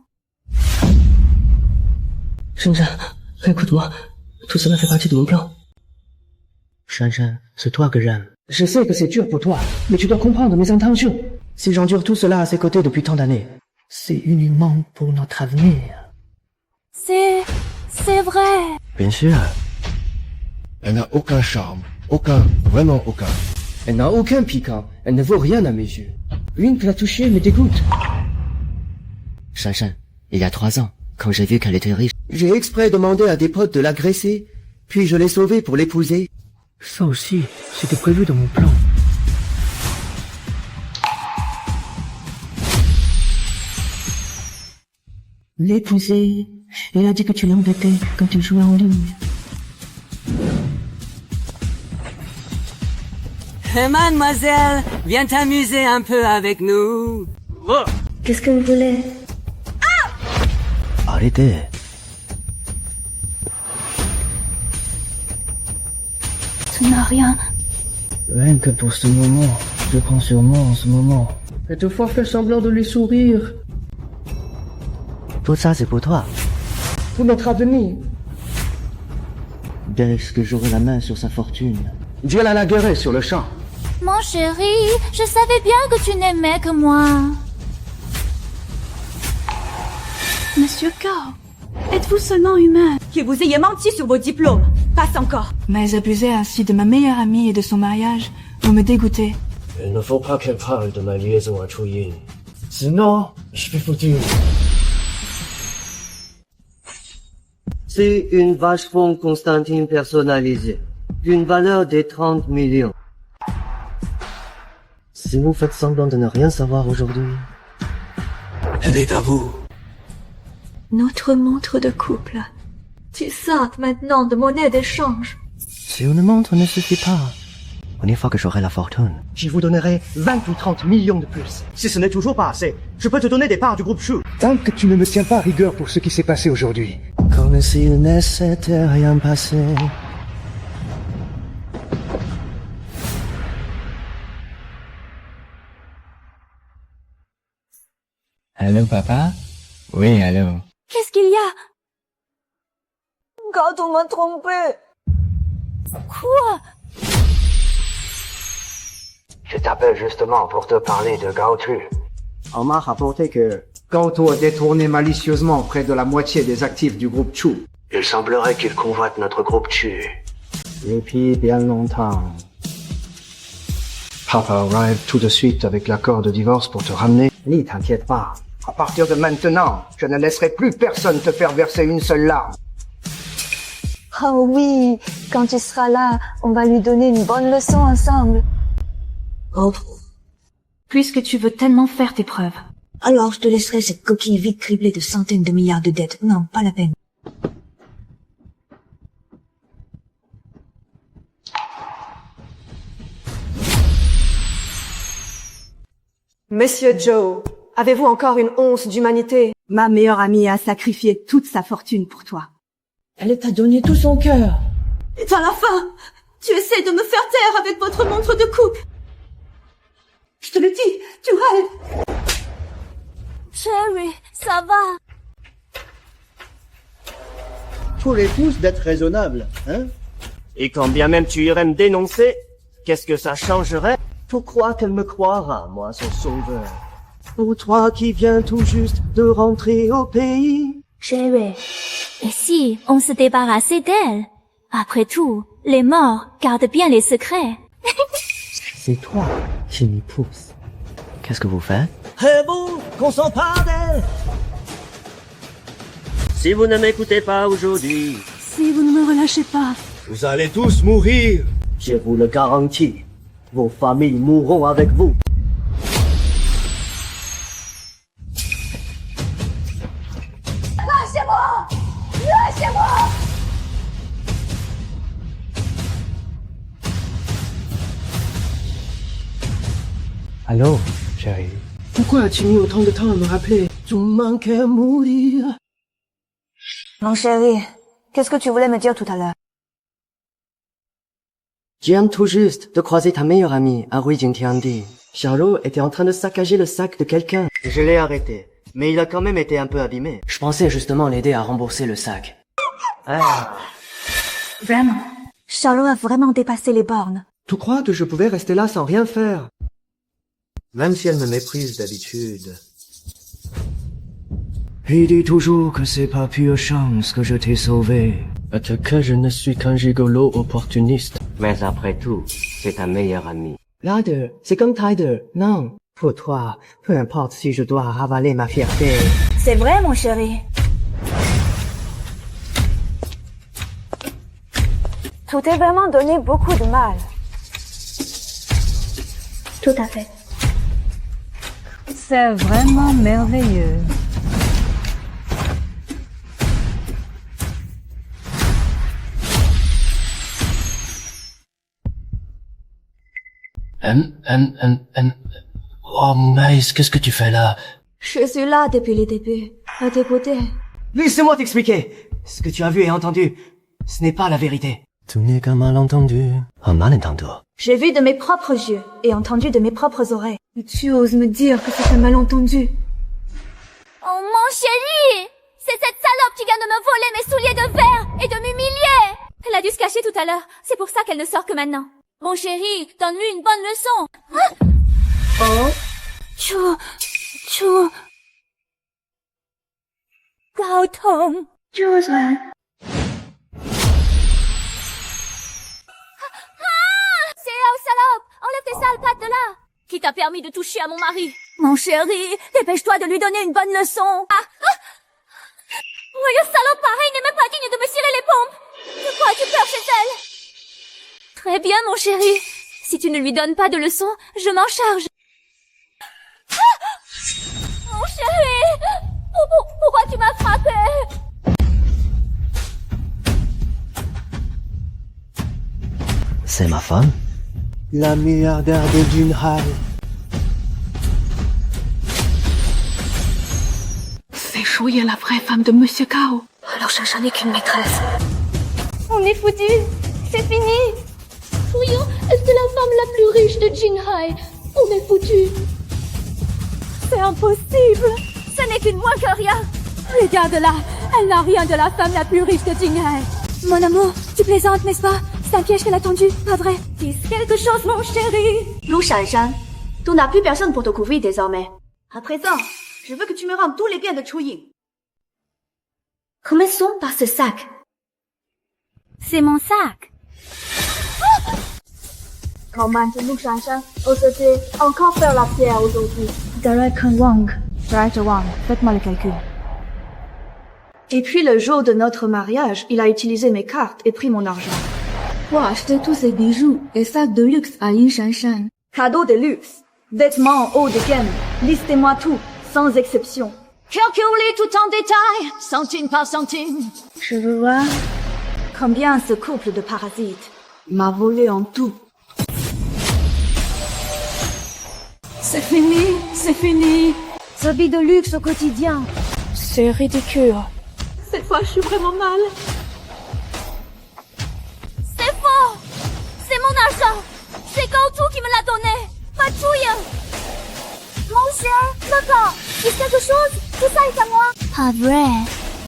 Shan, écoute-moi. Tout cela fait partie de mon plan. Shan, c'est toi que j'aime. Je sais que c'est dur pour toi, mais tu dois comprendre mes intentions. Si j'endure tout cela à ses côtés depuis tant d'années, c'est uniquement pour notre avenir. C'est vrai. Bien sûr. Elle n'a aucun charme. Aucun. Vraiment aucun. Elle n'a aucun piquant. Elle ne vaut rien à mes yeux. Rien que la toucher me dégoûte. Shan, il y a 3 ans, quand j'ai vu qu'elle était riche, j'ai exprès demandé à des potes de l'agresser, puis je l'ai sauvée pour l'épouser. Ça aussi, c'était prévu dans mon plan. L'épouser. Elle a dit que tu l'embêtais quand tu jouais en ligne. Mademoiselle, viens t'amuser un peu avec nous. Qu'est-ce que vous voulez? Arrêtez. Tu n'as rien. Rien que pour ce moment. Je prends sur moi en ce moment. Et toutefois faire semblant de lui sourire. Tout ça, c'est pour toi. Pour notre avenir. Dès que j'aurai la main sur sa fortune. Dis-la à la guerre sur le champ. Mon chéri, je savais bien que tu n'aimais que moi. Monsieur Gao, êtes-vous seulement humain? Que vous ayez menti sur vos diplômes. Passe encore. Mais abuser ainsi de ma meilleure amie et de son mariage, vous me dégoûtez. Il ne faut pas qu'elle parle de ma liaison à Chuyin. Sinon, je suis foutu. C'est une vache fond Constantine personnalisée, d'une valeur de 30 millions. Si vous faites semblant de ne rien savoir aujourd'hui... Elle est à vous. Notre montre de couple. Tu sors maintenant de monnaie d'échange. Si une montre ne suffit pas, une fois que j'aurai la fortune... Je vous donnerai 20 ou 30 millions de plus. Si ce n'est toujours pas assez, je peux te donner des parts du groupe Shu. Tant que tu ne me tiens pas à rigueur pour ce qui s'est passé aujourd'hui. Comme s'il ne s'était rien passé. Allô, papa? Oui, allô. Qu'est-ce qu'il y a? Quand on m'a trompé. Quoi? Je t'appelle justement pour te parler de Gao Tu. On m'a rapporté que Gaoto a détourné malicieusement près de la moitié des actifs du groupe Chu. Il semblerait qu'il convoite notre groupe Chu. Depuis bien longtemps. Papa arrive tout de suite avec l'accord de divorce pour te ramener. Ni t'inquiète pas. À partir de maintenant, je ne laisserai plus personne te faire verser une seule larme. Oh oui, quand tu seras là, on va lui donner une bonne leçon ensemble. Oh. Puisque tu veux tellement faire tes preuves. Alors je te laisserai cette coquille vide criblée de centaines de milliards de dettes. Non, pas la peine. Monsieur Joe, avez-vous encore une once d'humanité? Ma meilleure amie a sacrifié toute sa fortune pour toi. Elle t'a donné tout son cœur. Et à la fin, tu essaies de me faire taire avec votre montre de coupe. Je te le dis, tu rêves. Cherry, ça va? Pour les tous d'être raisonnable, hein? Et quand bien même tu irais me dénoncer, qu'est-ce que ça changerait? Pourquoi qu'elle me croira, moi, son sauveur? Ou toi qui viens tout juste de rentrer au pays? Cherry, et si on se débarrassait d'elle? Après tout, les morts gardent bien les secrets. C'est toi qui m'y pousse. Qu'est-ce que vous faites? Eh bon, qu'on s'empare d'elle! Si vous ne m'écoutez pas aujourd'hui, Si vous ne me relâchez pas, Vous allez tous mourir. je vous le garantis, vos familles mourront avec vous. Lâchez-moi! Lâchez-moi! Allô, chérie. Pourquoi as-tu mis autant de temps à me rappeler? Tu manquais mourir. Mon chéri, qu'est-ce que tu voulais me dire tout à l'heure? Je viens tout juste de croiser ta meilleure amie à Ruijingtiandi. Charlot était en train de saccager le sac de quelqu'un. Je l'ai arrêté, mais il a quand même été un peu abîmé. Je pensais justement l'aider à rembourser le sac. vraiment. Charlot a vraiment dépassé les bornes. Tu crois que je pouvais rester là sans rien faire? Même si elle me méprise d'habitude. Il dit toujours que c'est par pure chance que je t'ai sauvé. Et que je ne suis qu'un gigolo opportuniste. Mais après tout, c'est ta meilleure amie. Ryder, c'est comme Tyder, non? Pour toi, peu importe si je dois ravaler ma fierté. C'est vrai, mon chéri. Tu t'es vraiment donné beaucoup de mal. Tout à fait. C'est vraiment merveilleux. Oh, Maïs, qu'est-ce que tu fais là? Je suis là depuis le début, à tes côtés. Laisse-moi t'expliquer. Ce que tu as vu et entendu, ce n'est pas la vérité. Tu n'es qu'un malentendu. Un malentendu. J'ai vu de mes propres yeux et entendu de mes propres oreilles. Et tu oses me dire que c'est un malentendu. Oh mon chéri! C'est cette salope qui vient de me voler mes souliers de verre et de m'humilier! Elle a dû se cacher tout à l'heure, c'est pour ça qu'elle ne sort que maintenant. Mon chéri, donne-lui une bonne leçon. Ah! Oh? Chou... Gaotong. Josué. C'est là, salope! Enlève tes sales pattes de là! Qui t'a permis de toucher à mon mari? Mon chéri, dépêche-toi de lui donner une bonne leçon! Voyons, salope pareil n'est même pas digne de me cirer les pompes! De quoi as-tu peur chez elle? Très bien, mon chéri. Si tu ne lui donnes pas de leçon, je m'en charge. Mon chéri! Pourquoi tu m'as frappé? C'est ma femme? La milliardaire de Jinhai. C'est Chouye, la vraie femme de Monsieur Gao. Alors Chacha n'est qu'une maîtresse. On est foutus. C'est fini. Fouillon, c'est la femme la plus riche de Jinhai. On est foutus. C'est impossible. Ce n'est qu'une moins que rien. Regarde-la, elle n'a rien de la femme la plus riche de Jinghai. Mon amour, tu plaisantes, n'est-ce pas? C'est un piège qu'elle a tendu, pas vrai? Dis quelque chose, mon chéri. Lou Shanshan, tu n'as plus personne pour te couvrir désormais. À présent, je veux que tu me rendes tous les biens de Chu Ying. Commençons par ce sac. C'est mon sac. Comment Lou Shanshan osait encore faire la pierre aujourd'hui? Directeur Wang, faites-moi le calcul. Et puis le jour de notre mariage, il a utilisé mes cartes et pris mon argent. Pour acheter tous ces bijoux et sacs de luxe à Yin Shanshan. Cadeaux de luxe, vêtements haut de gamme, listez-moi tout, sans exception. Calculez tout en détail, centime par centime. Je veux voir combien ce couple de parasites m'a volé en tout. C'est fini, c'est fini. Ce vie de luxe au quotidien. C'est ridicule. Cette fois, je suis vraiment mal. C'est faux. C'est mon argent. C'est Gaotu qui me l'a donné. Pas Chu Ying. Mon cher, d'accord. Dis quelque chose. Tout ça est à moi. Pas vrai.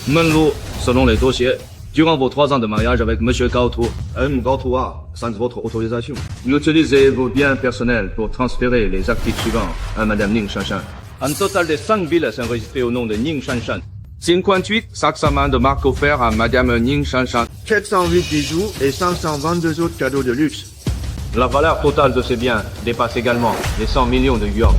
Menlu, selon les dossiers, durant vos 3 ans de mariage avec Monsieur Gaotu, Gaotu A, sans votre autorisation, utilisez vos biens personnels pour transférer les actifs suivants à Madame Ning Shanshan. Un total de 5 villas enregistrées au nom de Ning Shanshan. 58 sacs à main de marque offerts à Madame Ning Shanshan. 408 bijoux et 522 autres cadeaux de luxe. La valeur totale de ces biens dépasse également les 100 millions de yuan.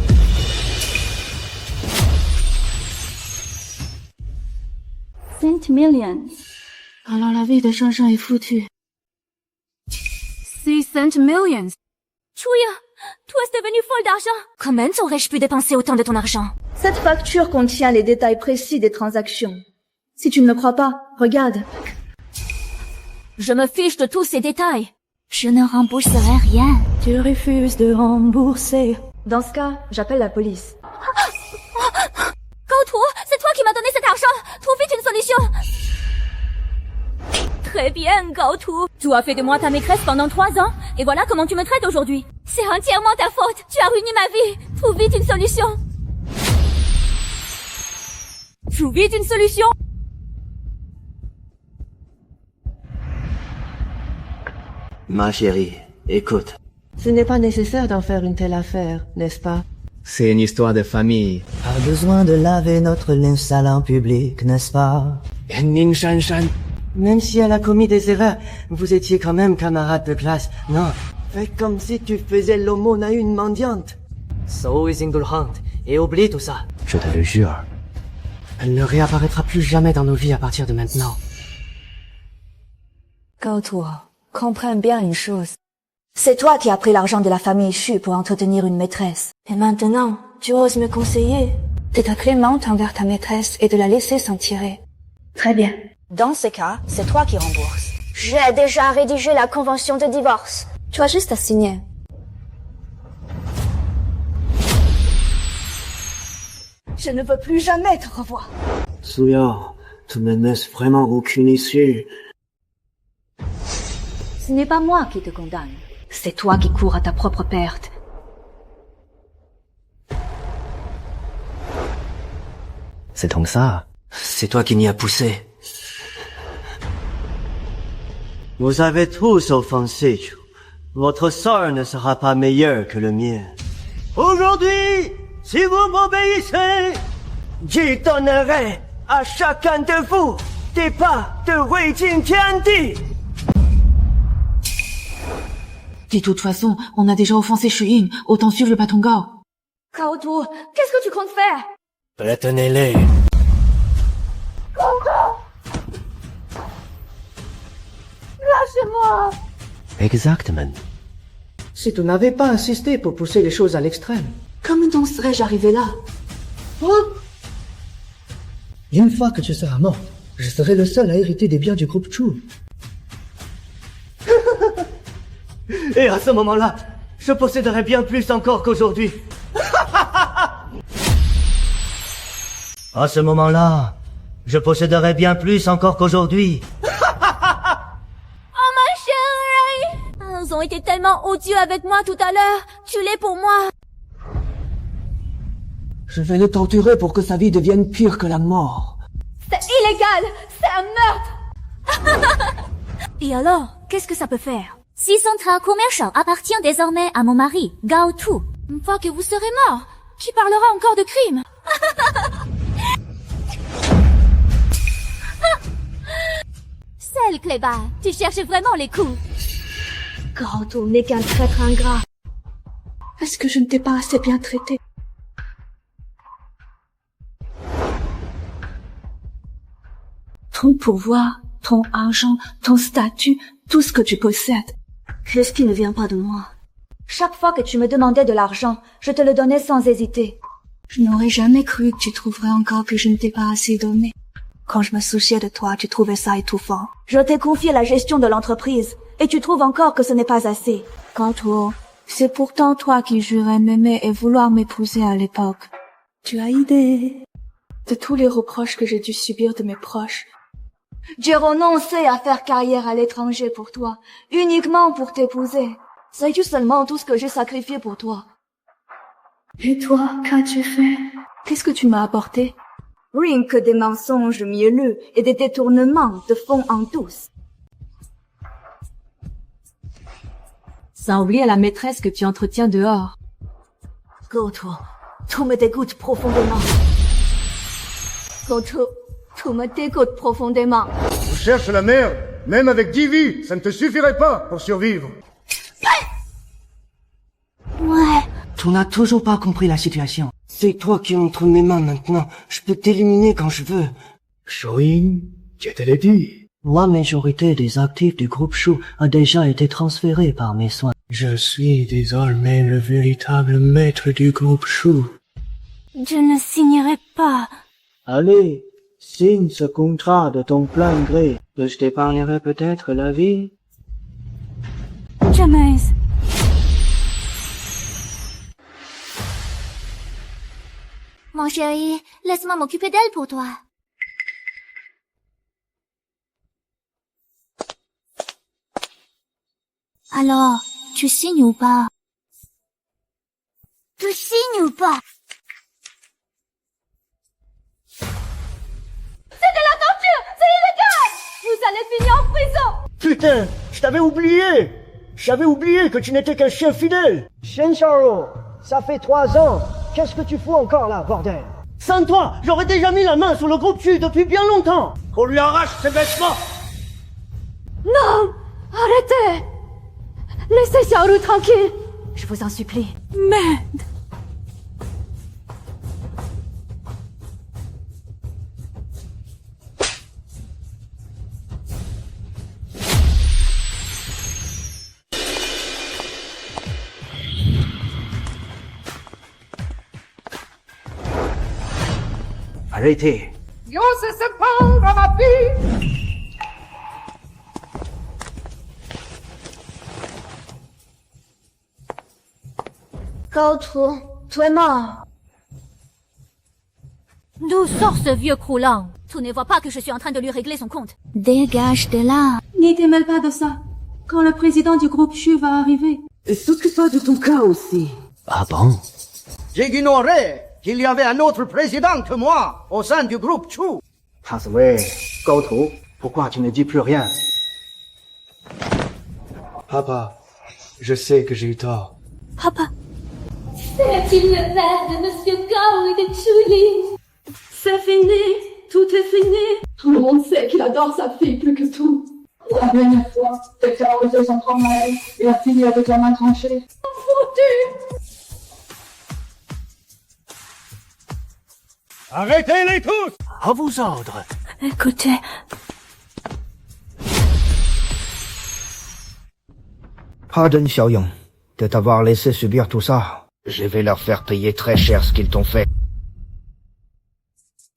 $100 millions. Alors la vie de Shanshan est foutue. 600 millions. Chu Ying, toi es devenu folle d'argent. Comment aurais-je pu dépenser autant de ton argent? Cette facture contient les détails précis des transactions. Si tu ne me crois pas, regarde. Je me fiche de tous ces détails. Je ne rembourserai rien. Tu refuses de rembourser. Dans ce cas, j'appelle la police. Gaotu, c'est toi qui m'as donné cet argent. Trouve vite une solution. Très bien, Gaotu. Tu as fait de moi ta maîtresse pendant 3 ans, et voilà comment tu me traites aujourd'hui. C'est entièrement ta faute. Tu as ruiné ma vie. Trouve vite une solution. Trouve vite une solution. Ma chérie, écoute. Ce n'est pas nécessaire d'en faire une telle affaire, n'est-ce pas? C'est une histoire de famille. Pas besoin de laver notre linge sale en public, n'est-ce pas? Ning Shanshan. Même si elle a commis des erreurs, vous étiez quand même camarades de classe, non? Fais comme si tu faisais l'aumône à une mendiante. Sois indulgente et oublie tout ça. Je te le jure. Elle ne réapparaîtra plus jamais dans nos vies à partir de maintenant. Gaotu, comprends bien une chose. C'est toi qui as pris l'argent de la famille Xu pour entretenir une maîtresse. Et maintenant, tu oses me conseiller d'être clémente envers ta maîtresse et de la laisser s'en tirer. Très bien. Dans ce cas, c'est toi qui rembourses. J'ai déjà rédigé la convention de divorce. Tu as juste à signer. Je ne veux plus jamais te revoir. Suya, tu ne me laisses vraiment aucune issue. Ce n'est pas moi qui te condamne. C'est toi qui cours à ta propre perte. C'est donc ça. C'est toi qui m'y as poussé. Vous avez tous offensé. Votre sort ne sera pas meilleur que le mien. Aujourd'hui, si vous m'obéissez, j'y donnerai à chacun de vous des pas de Huijing Tiandi. De toute façon, on a déjà offensé Chu Ying, autant suivre le patron Gao. Gaotu, qu'est-ce que tu comptes faire? Retenez-les. Lâchez-moi! Exactement. Si tu n'avais pas insisté pour pousser les choses à l'extrême. Comment donc serais-je arrivé là? Une fois que tu seras mort, je serai le seul à hériter des biens du groupe Chu. Et à ce moment-là, je posséderai bien plus encore qu'aujourd'hui. À ce moment-là, je posséderai bien plus encore qu'aujourd'hui. Oh ma chérie! Ils ont été tellement odieux avec moi tout à l'heure. Tu l'es pour moi. Je vais le torturer pour que sa vie devienne pire que la mort. C'est illégal! C'est un meurtre! Et alors, qu'est-ce que ça peut faire? Si Central Commercial appartient désormais à mon mari, Gao Tu, une fois que vous serez mort, qui parlera encore de crime? Celle, Cléba, tu cherches vraiment les coups. Gao Tu n'est qu'un traître ingrat. Est-ce que je ne t'ai pas assez bien traité? Ton pouvoir, ton argent, ton statut, tout ce que tu possèdes. Qu'est-ce qui ne vient pas de moi? Chaque fois que tu me demandais de l'argent, je te le donnais sans hésiter. Je n'aurais jamais cru que tu trouverais encore que je ne t'ai pas assez donné. Quand je me souciais de toi, tu trouvais ça étouffant. Je t'ai confié la gestion de l'entreprise, et tu trouves encore que ce n'est pas assez. Kanto, c'est pourtant toi qui jurais m'aimer et vouloir m'épouser à l'époque. Tu as idée de tous les reproches que j'ai dû subir de mes proches. J'ai renoncé à faire carrière à l'étranger pour toi, uniquement pour t'épouser. Sais-tu seulement tout ce que j'ai sacrifié pour toi? Et toi, qu'as-tu fait? Qu'est-ce que tu m'as apporté? Rien que des mensonges mielleux et des détournements de fond en douce. Sans oublier la maîtresse que tu entretiens dehors. Goto, tout me dégoûte profondément. Goto, tout me dégoûte profondément. Tu cherches la merde. Même avec 10 vies, ça ne te suffirait pas pour survivre. Ouais. Tu n'as toujours pas compris la situation. C'est toi qui es entre mes mains maintenant. Je peux t'éliminer quand je veux. Shoin, je te l'ai dit. La majorité des actifs du groupe Shu a déjà été transférée par mes soins. Je suis désormais le véritable maître du groupe Shu. Je ne signerai pas. Allez, signe ce contrat de ton plein gré. Je t'épargnerai peut-être la vie. Jamais. Mon chéri, laisse-moi m'occuper d'elle pour toi. Alors, tu signes ou pas? Tu signes ou pas? C'est de la torture! C'est illégal! Vous allez finir en prison! Putain, je t'avais oublié! J'avais oublié que tu n'étais qu'un chien fidèle! Shensharo, ça fait 3 ans! Qu'est-ce que tu fous encore là, bordel? Sans toi, j'aurais déjà mis la main sur le groupe Shu depuis bien longtemps! On lui arrache ses vêtements! Non! Arrêtez! Laissez Xiaoru tranquille! Je vous en supplie. Merde! Arrêtez. Yo se sépare à ma fille. Gao Tu, tu es mort. D'où sort ce vieux croulant? Tu ne vois pas que je suis en train de lui régler son compte? Dégage de là. N'y te mêle pas de ça. Quand le président du groupe Shu va arriver. Et s'occupe-toi de ton cas aussi. Ah bon? J'ignorais qu'il y avait un autre président que moi au sein du groupe Shu. Gao Tu, pourquoi tu ne dis plus rien? Papa, je sais que j'ai eu tort. Papa. C'est-il le père de Monsieur Gao et de Chuli? C'est fini. Tout est fini. Tout le monde sait qu'il adore sa fille plus que tout. La dernière fois, t'étais arrosé sans travail et a fini avec la main tranchée. Foutu! Arrêtez-les tous! À vos ordres! Écoutez. Pardonne Xiaoyong de t'avoir laissé subir tout ça. Je vais leur faire payer très cher ce qu'ils t'ont fait.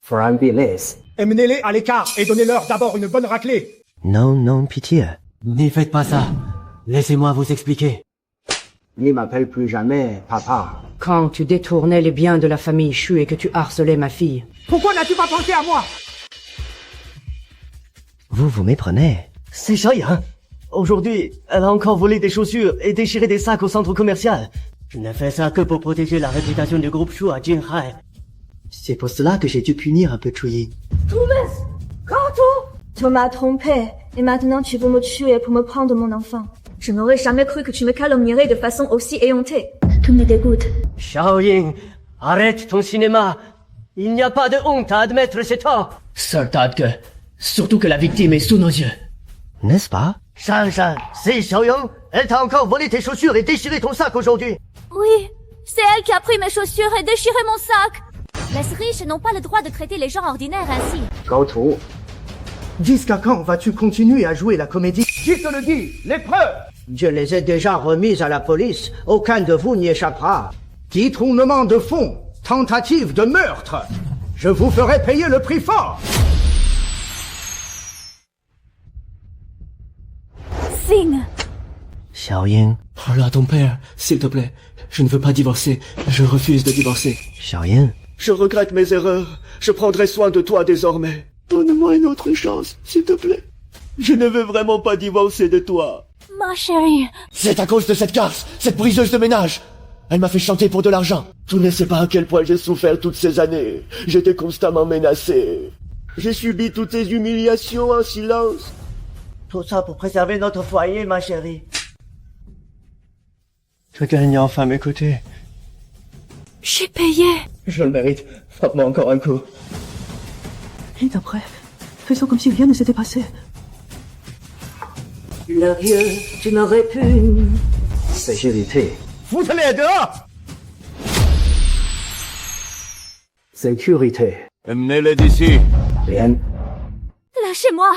Emmenez-les à l'écart et donnez-leur d'abord une bonne raclée. Non, non, pitié. N'y faites pas ça. Laissez-moi vous expliquer. N'y m'appelle plus jamais, papa. Quand tu détournais les biens de la famille Shu et que tu harcelais ma fille. Pourquoi n'as-tu pas pensé à moi? Vous vous méprenez. C'est Shai, hein? Aujourd'hui, elle a encore volé des chaussures et déchiré des sacs au centre commercial. Je n'ai fait ça que pour protéger la réputation du groupe Shu à Jinhai. C'est pour cela que j'ai dû punir un peu Chuyi. Tu m'as trompé, et maintenant tu veux me tuer pour me prendre mon enfant. Je n'aurais jamais cru que tu me calomnierais de façon aussi éhontée. Tout me dégoûte. Shaoying, arrête ton cinéma. Il n'y a pas de honte à admettre ses torts. Surtout que la victime est sous nos yeux. N'est-ce pas? Shan, c'est Xiaoyang. Elle t'a encore volé tes chaussures et déchiré ton sac aujourd'hui. Oui, c'est elle qui a pris mes chaussures et déchiré mon sac. Les riches n'ont pas le droit de traiter les gens ordinaires ainsi. Gao Tu, jusqu'à quand vas-tu continuer à jouer la comédie? Qui te le dit? Les preuves! Je les ai déjà remises à la police. Aucun de vous n'y échappera. Détournement de fonds, tentative de meurtre. Je vous ferai payer le prix fort. Signe. Xiaoying. Parle à ton père, s'il te plaît. Je ne veux pas divorcer. Je refuse de divorcer. Xiaoying. Je regrette mes erreurs. Je prendrai soin de toi désormais. Donne-moi une autre chance, s'il te plaît. Je ne veux vraiment pas divorcer de toi. Ma chérie. C'est à cause de cette garce, cette briseuse de ménage. Elle m'a fait chanter pour de l'argent. Tu ne sais pas à quel point j'ai souffert toutes ces années. J'étais constamment menacé. J'ai subi toutes ces humiliations en silence. Tout ça pour préserver notre foyer, ma chérie. Tu daignes enfin m'écouter. J'ai payé. Je le mérite. Frappe-moi encore un coup. Et après, faisons comme si rien ne s'était passé. Le vieux, tu me répugnes. Sécurité. Foutez-les dehors! Sécurité. Emmenez-les d'ici. Rien. Lâchez-moi.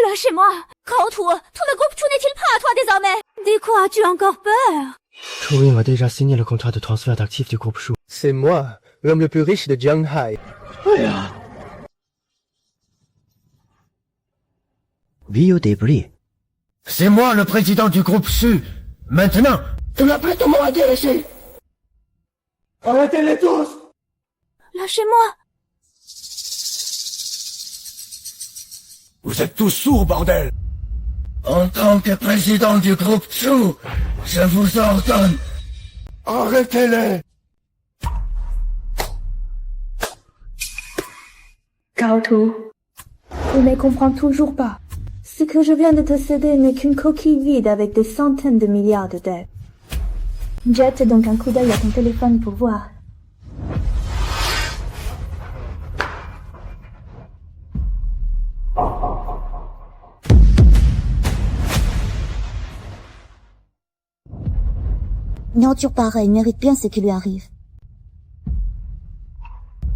Lâchez-moi. Gao Tu, tout le groupe Chu n'est-il pas à toi désormais? De quoi as-tu encore peur? Chuyi m'a déjà signé le contrat de transfert d'actifs du groupe Shu. C'est moi, l'homme le plus riche de Jianghai. Vie au débris. C'est moi le président du groupe Shu. Maintenant, tu n'as plus ton mot à dire ici. Arrêtez-les tous. Lâchez-moi. Vous êtes tous sourds, bordel. En tant que président du groupe Shu, je vous ordonne. Arrêtez-les. Gao Tu, tu ne comprends toujours pas. Ce que je viens de te céder n'est qu'une coquille vide avec des centaines de milliards de dettes. Jette donc un coup d'œil à ton téléphone pour voir. Une aventure pareille mérite bien ce qui lui arrive.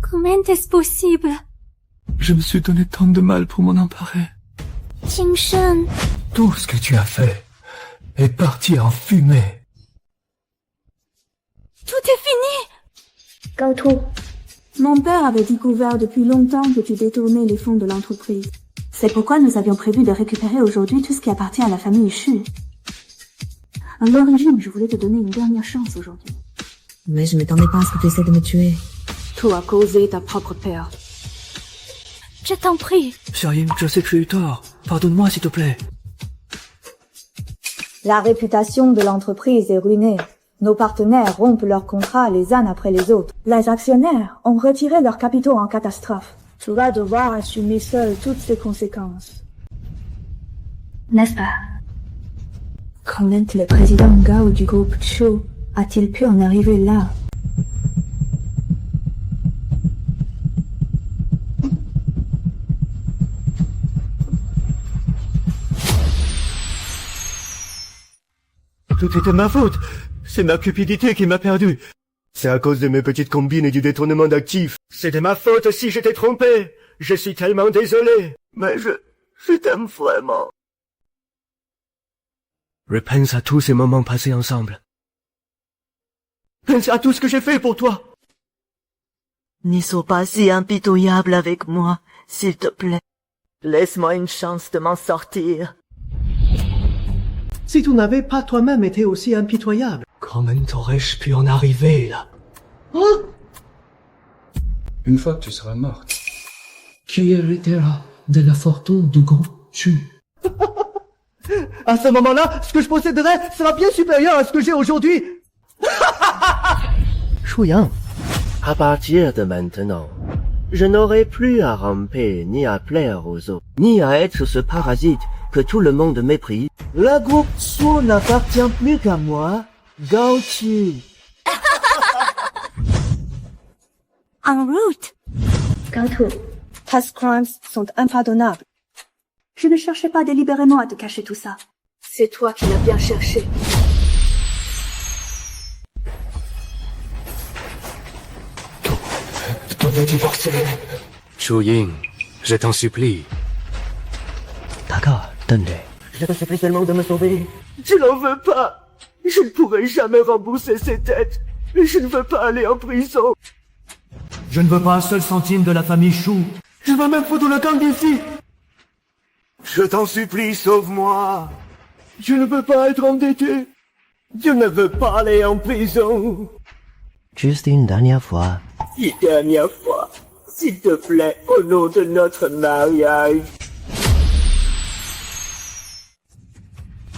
Comment est-ce possible? Je me suis donné tant de mal pour m'en emparer. Qingshan. Tout ce que tu as fait est parti en fumée. Tout est fini. Gao Tu, Mon père avait découvert depuis longtemps que tu détournais les fonds de l'entreprise. C'est pourquoi nous avions prévu de récupérer aujourd'hui tout ce qui appartient à la famille Shu. À l'origine, je voulais te donner une dernière chance aujourd'hui. Mais je m'attendais pas à ce que tu essaies de me tuer. Tout a causé ta propre perte. Je t'en prie. Xiaoying, je sais que j'ai eu tort. Pardonne-moi, s'il te plaît. la réputation de l'entreprise est ruinée. Nos partenaires rompent leurs contrats les uns après les autres. Les actionnaires ont retiré leurs capitaux en catastrophe. Tu vas devoir assumer seul toutes ces conséquences. N'est-ce pas? Comment le président Gao du groupe Chu a-t-il pu en arriver là? Tout était ma faute. C'est ma cupidité qui m'a perdu. C'est à cause de mes petites combines et du détournement d'actifs. C'est de ma faute si j'étais trompé. Je suis tellement désolé. Mais je t'aime vraiment. Repense à tous ces moments passés ensemble. Pense à tout ce que j'ai fait pour toi. N'y sois pas si impitoyable avec moi, s'il te plaît. Laisse-moi une chance de m'en sortir. Si tu n'avais pas toi-même été aussi impitoyable. Comment aurais-je pu en arriver là? Hein? Une fois que tu seras morte, qui héritera de la fortune du groupe Chu? À ce moment-là, ce que je posséderai sera bien supérieur à ce que j'ai aujourd'hui. Shu Yang, À partir de maintenant, je n'aurai plus à ramper, ni à plaire aux autres, ni à être ce parasite que tout le monde méprise. La groupe Sou n'appartient plus qu'à moi, Gao Qi. En route. Gaotu, Tes crimes sont impardonnables. Je ne cherchais pas délibérément à te cacher tout ça. C'est toi qui l'as bien cherché. Chu Ying, je t'en supplie. D'accord, donne-les. Je te supplie seulement de me sauver. Je n'en veux pas. Je ne pourrai jamais rembourser ces dettes. Je ne veux pas aller en prison. Je ne veux pas un seul centime de la famille Chou. Je veux même foutre le camp d'ici. Je t'en supplie, sauve-moi. Je ne veux pas être endetté. Je ne veux pas aller en prison. Juste une dernière fois. Une dernière fois, s'il te plaît, au nom de notre mariage.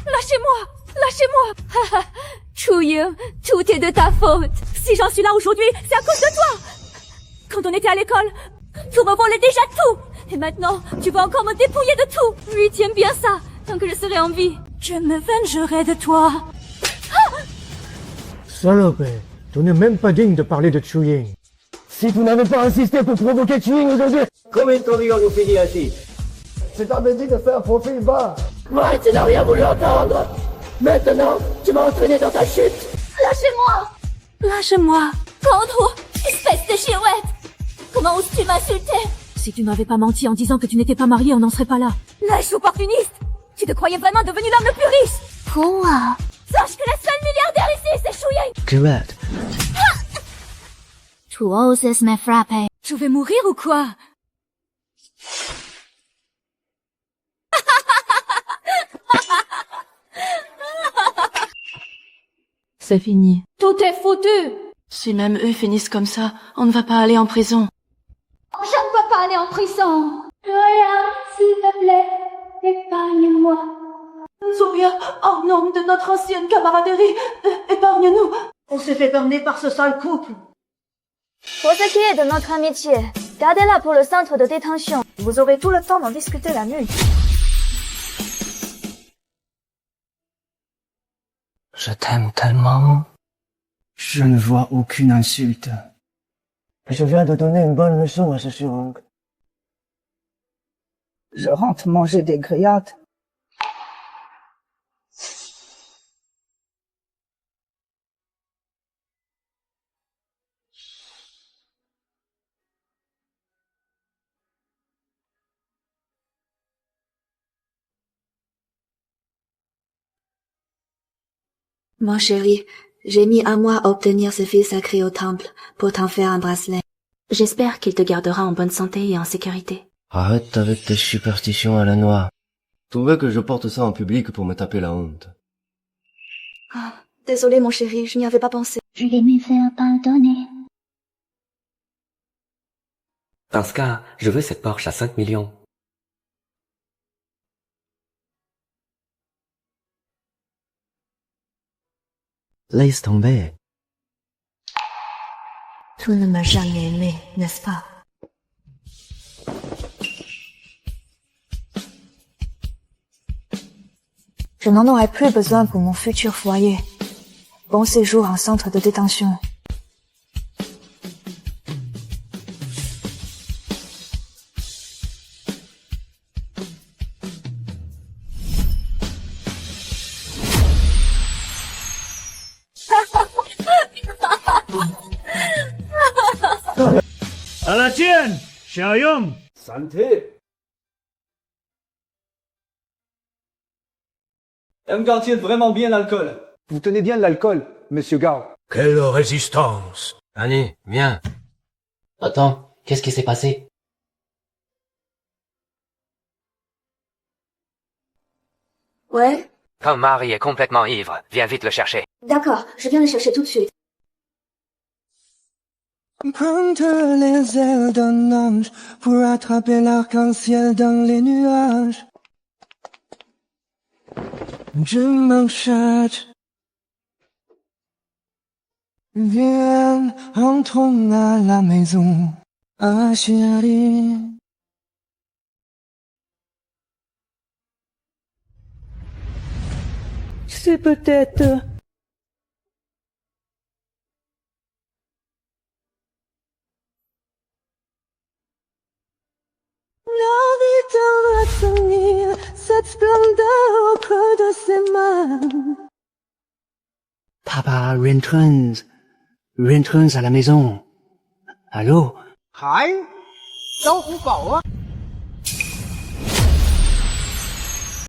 Lâchez-moi! Lâchez-moi! Chu Ying, tout est de ta faute. Si j'en suis là aujourd'hui, c'est à cause de toi. Quand on était à l'école, tu me volais déjà tout. Et maintenant, tu vas encore me dépouiller de tout. Lui, tiens bien ça. Tant que je serai en vie, je me vengerai de toi. Salope, tu n'es même pas digne de parler de Chu Ying. Si tu n'avais pas insisté pour provoquer Chu Ying aujourd'hui, Combien t'aurions-nous fini ainsi? je t'avais dit de faire profil bas. Ouais, tu n'as rien voulu entendre. Maintenant, tu m'as entraîné dans ta chute. Lâchez-moi! Lâche-moi! Gaotu, espèce de girouette! Comment oses-tu m'insulter? Si tu m'avais pas menti en disant que tu n'étais pas marié, on n'en serait pas là. Lâche opportuniste! Tu te croyais vraiment devenu l'homme le plus riche? Quoi? Sache que la seule milliardaire ici, c'est Chu Ying! Correct. Tu oses me frapper. Je vais mourir ou quoi? C'est fini. Tout est foutu! Si même eux finissent comme ça, on ne va pas aller en prison. Je ne peux pas aller en prison. Rien, s'il te plaît, épargne-moi. Sophia, en nom de notre ancienne camaraderie, épargne-nous. On s'est fait berner par ce sale couple. Pour ce qui est de notre amitié, gardez-la pour le centre de détention. Vous aurez tout le temps d'en discuter la nuit. Je t'aime tellement. Je ne vois aucune insulte. Je viens de donner une bonne leçon à ce surongue. Je rentre manger des grillades. Mon chéri, j'ai mis un mois à obtenir ce fil sacré au temple pour t'en faire un bracelet. J'espère qu'il te gardera en bonne santé et en sécurité. Arrête avec tes superstitions à la noix. Tu veux que je porte ça en public pour me taper la honte? Oh, désolé mon chéri, je n'y avais pas pensé. Je vais me faire pardonner. Dans ce cas, je veux cette Porsche à 5 millions. Laisse tomber. Tu ne m'as jamais aimé, n'est-ce pas? Je n'en aurai plus besoin pour mon futur foyer. Bon séjour en centre de détention. À la tienne, Xiaoyong. Santé. M'gao tient vraiment bien l'alcool. Vous tenez bien de l'alcool, monsieur Gao. Quelle résistance. Annie, viens. Attends, qu'est-ce qui s'est passé? Ouais? Ton mari est complètement ivre. Viens vite le chercher. D'accord, je viens le chercher tout de suite. Prendre les ailes d'un ange pour attraper l'arc-en-ciel dans les nuages. Je m'en charge. Viens, entrons à la maison, ah chérie. C'est peut-être... L'envie de retenir cette splendeur au creux de ses mains. Papa rentrons à la maison. Allô? 嗨，小虎宝啊！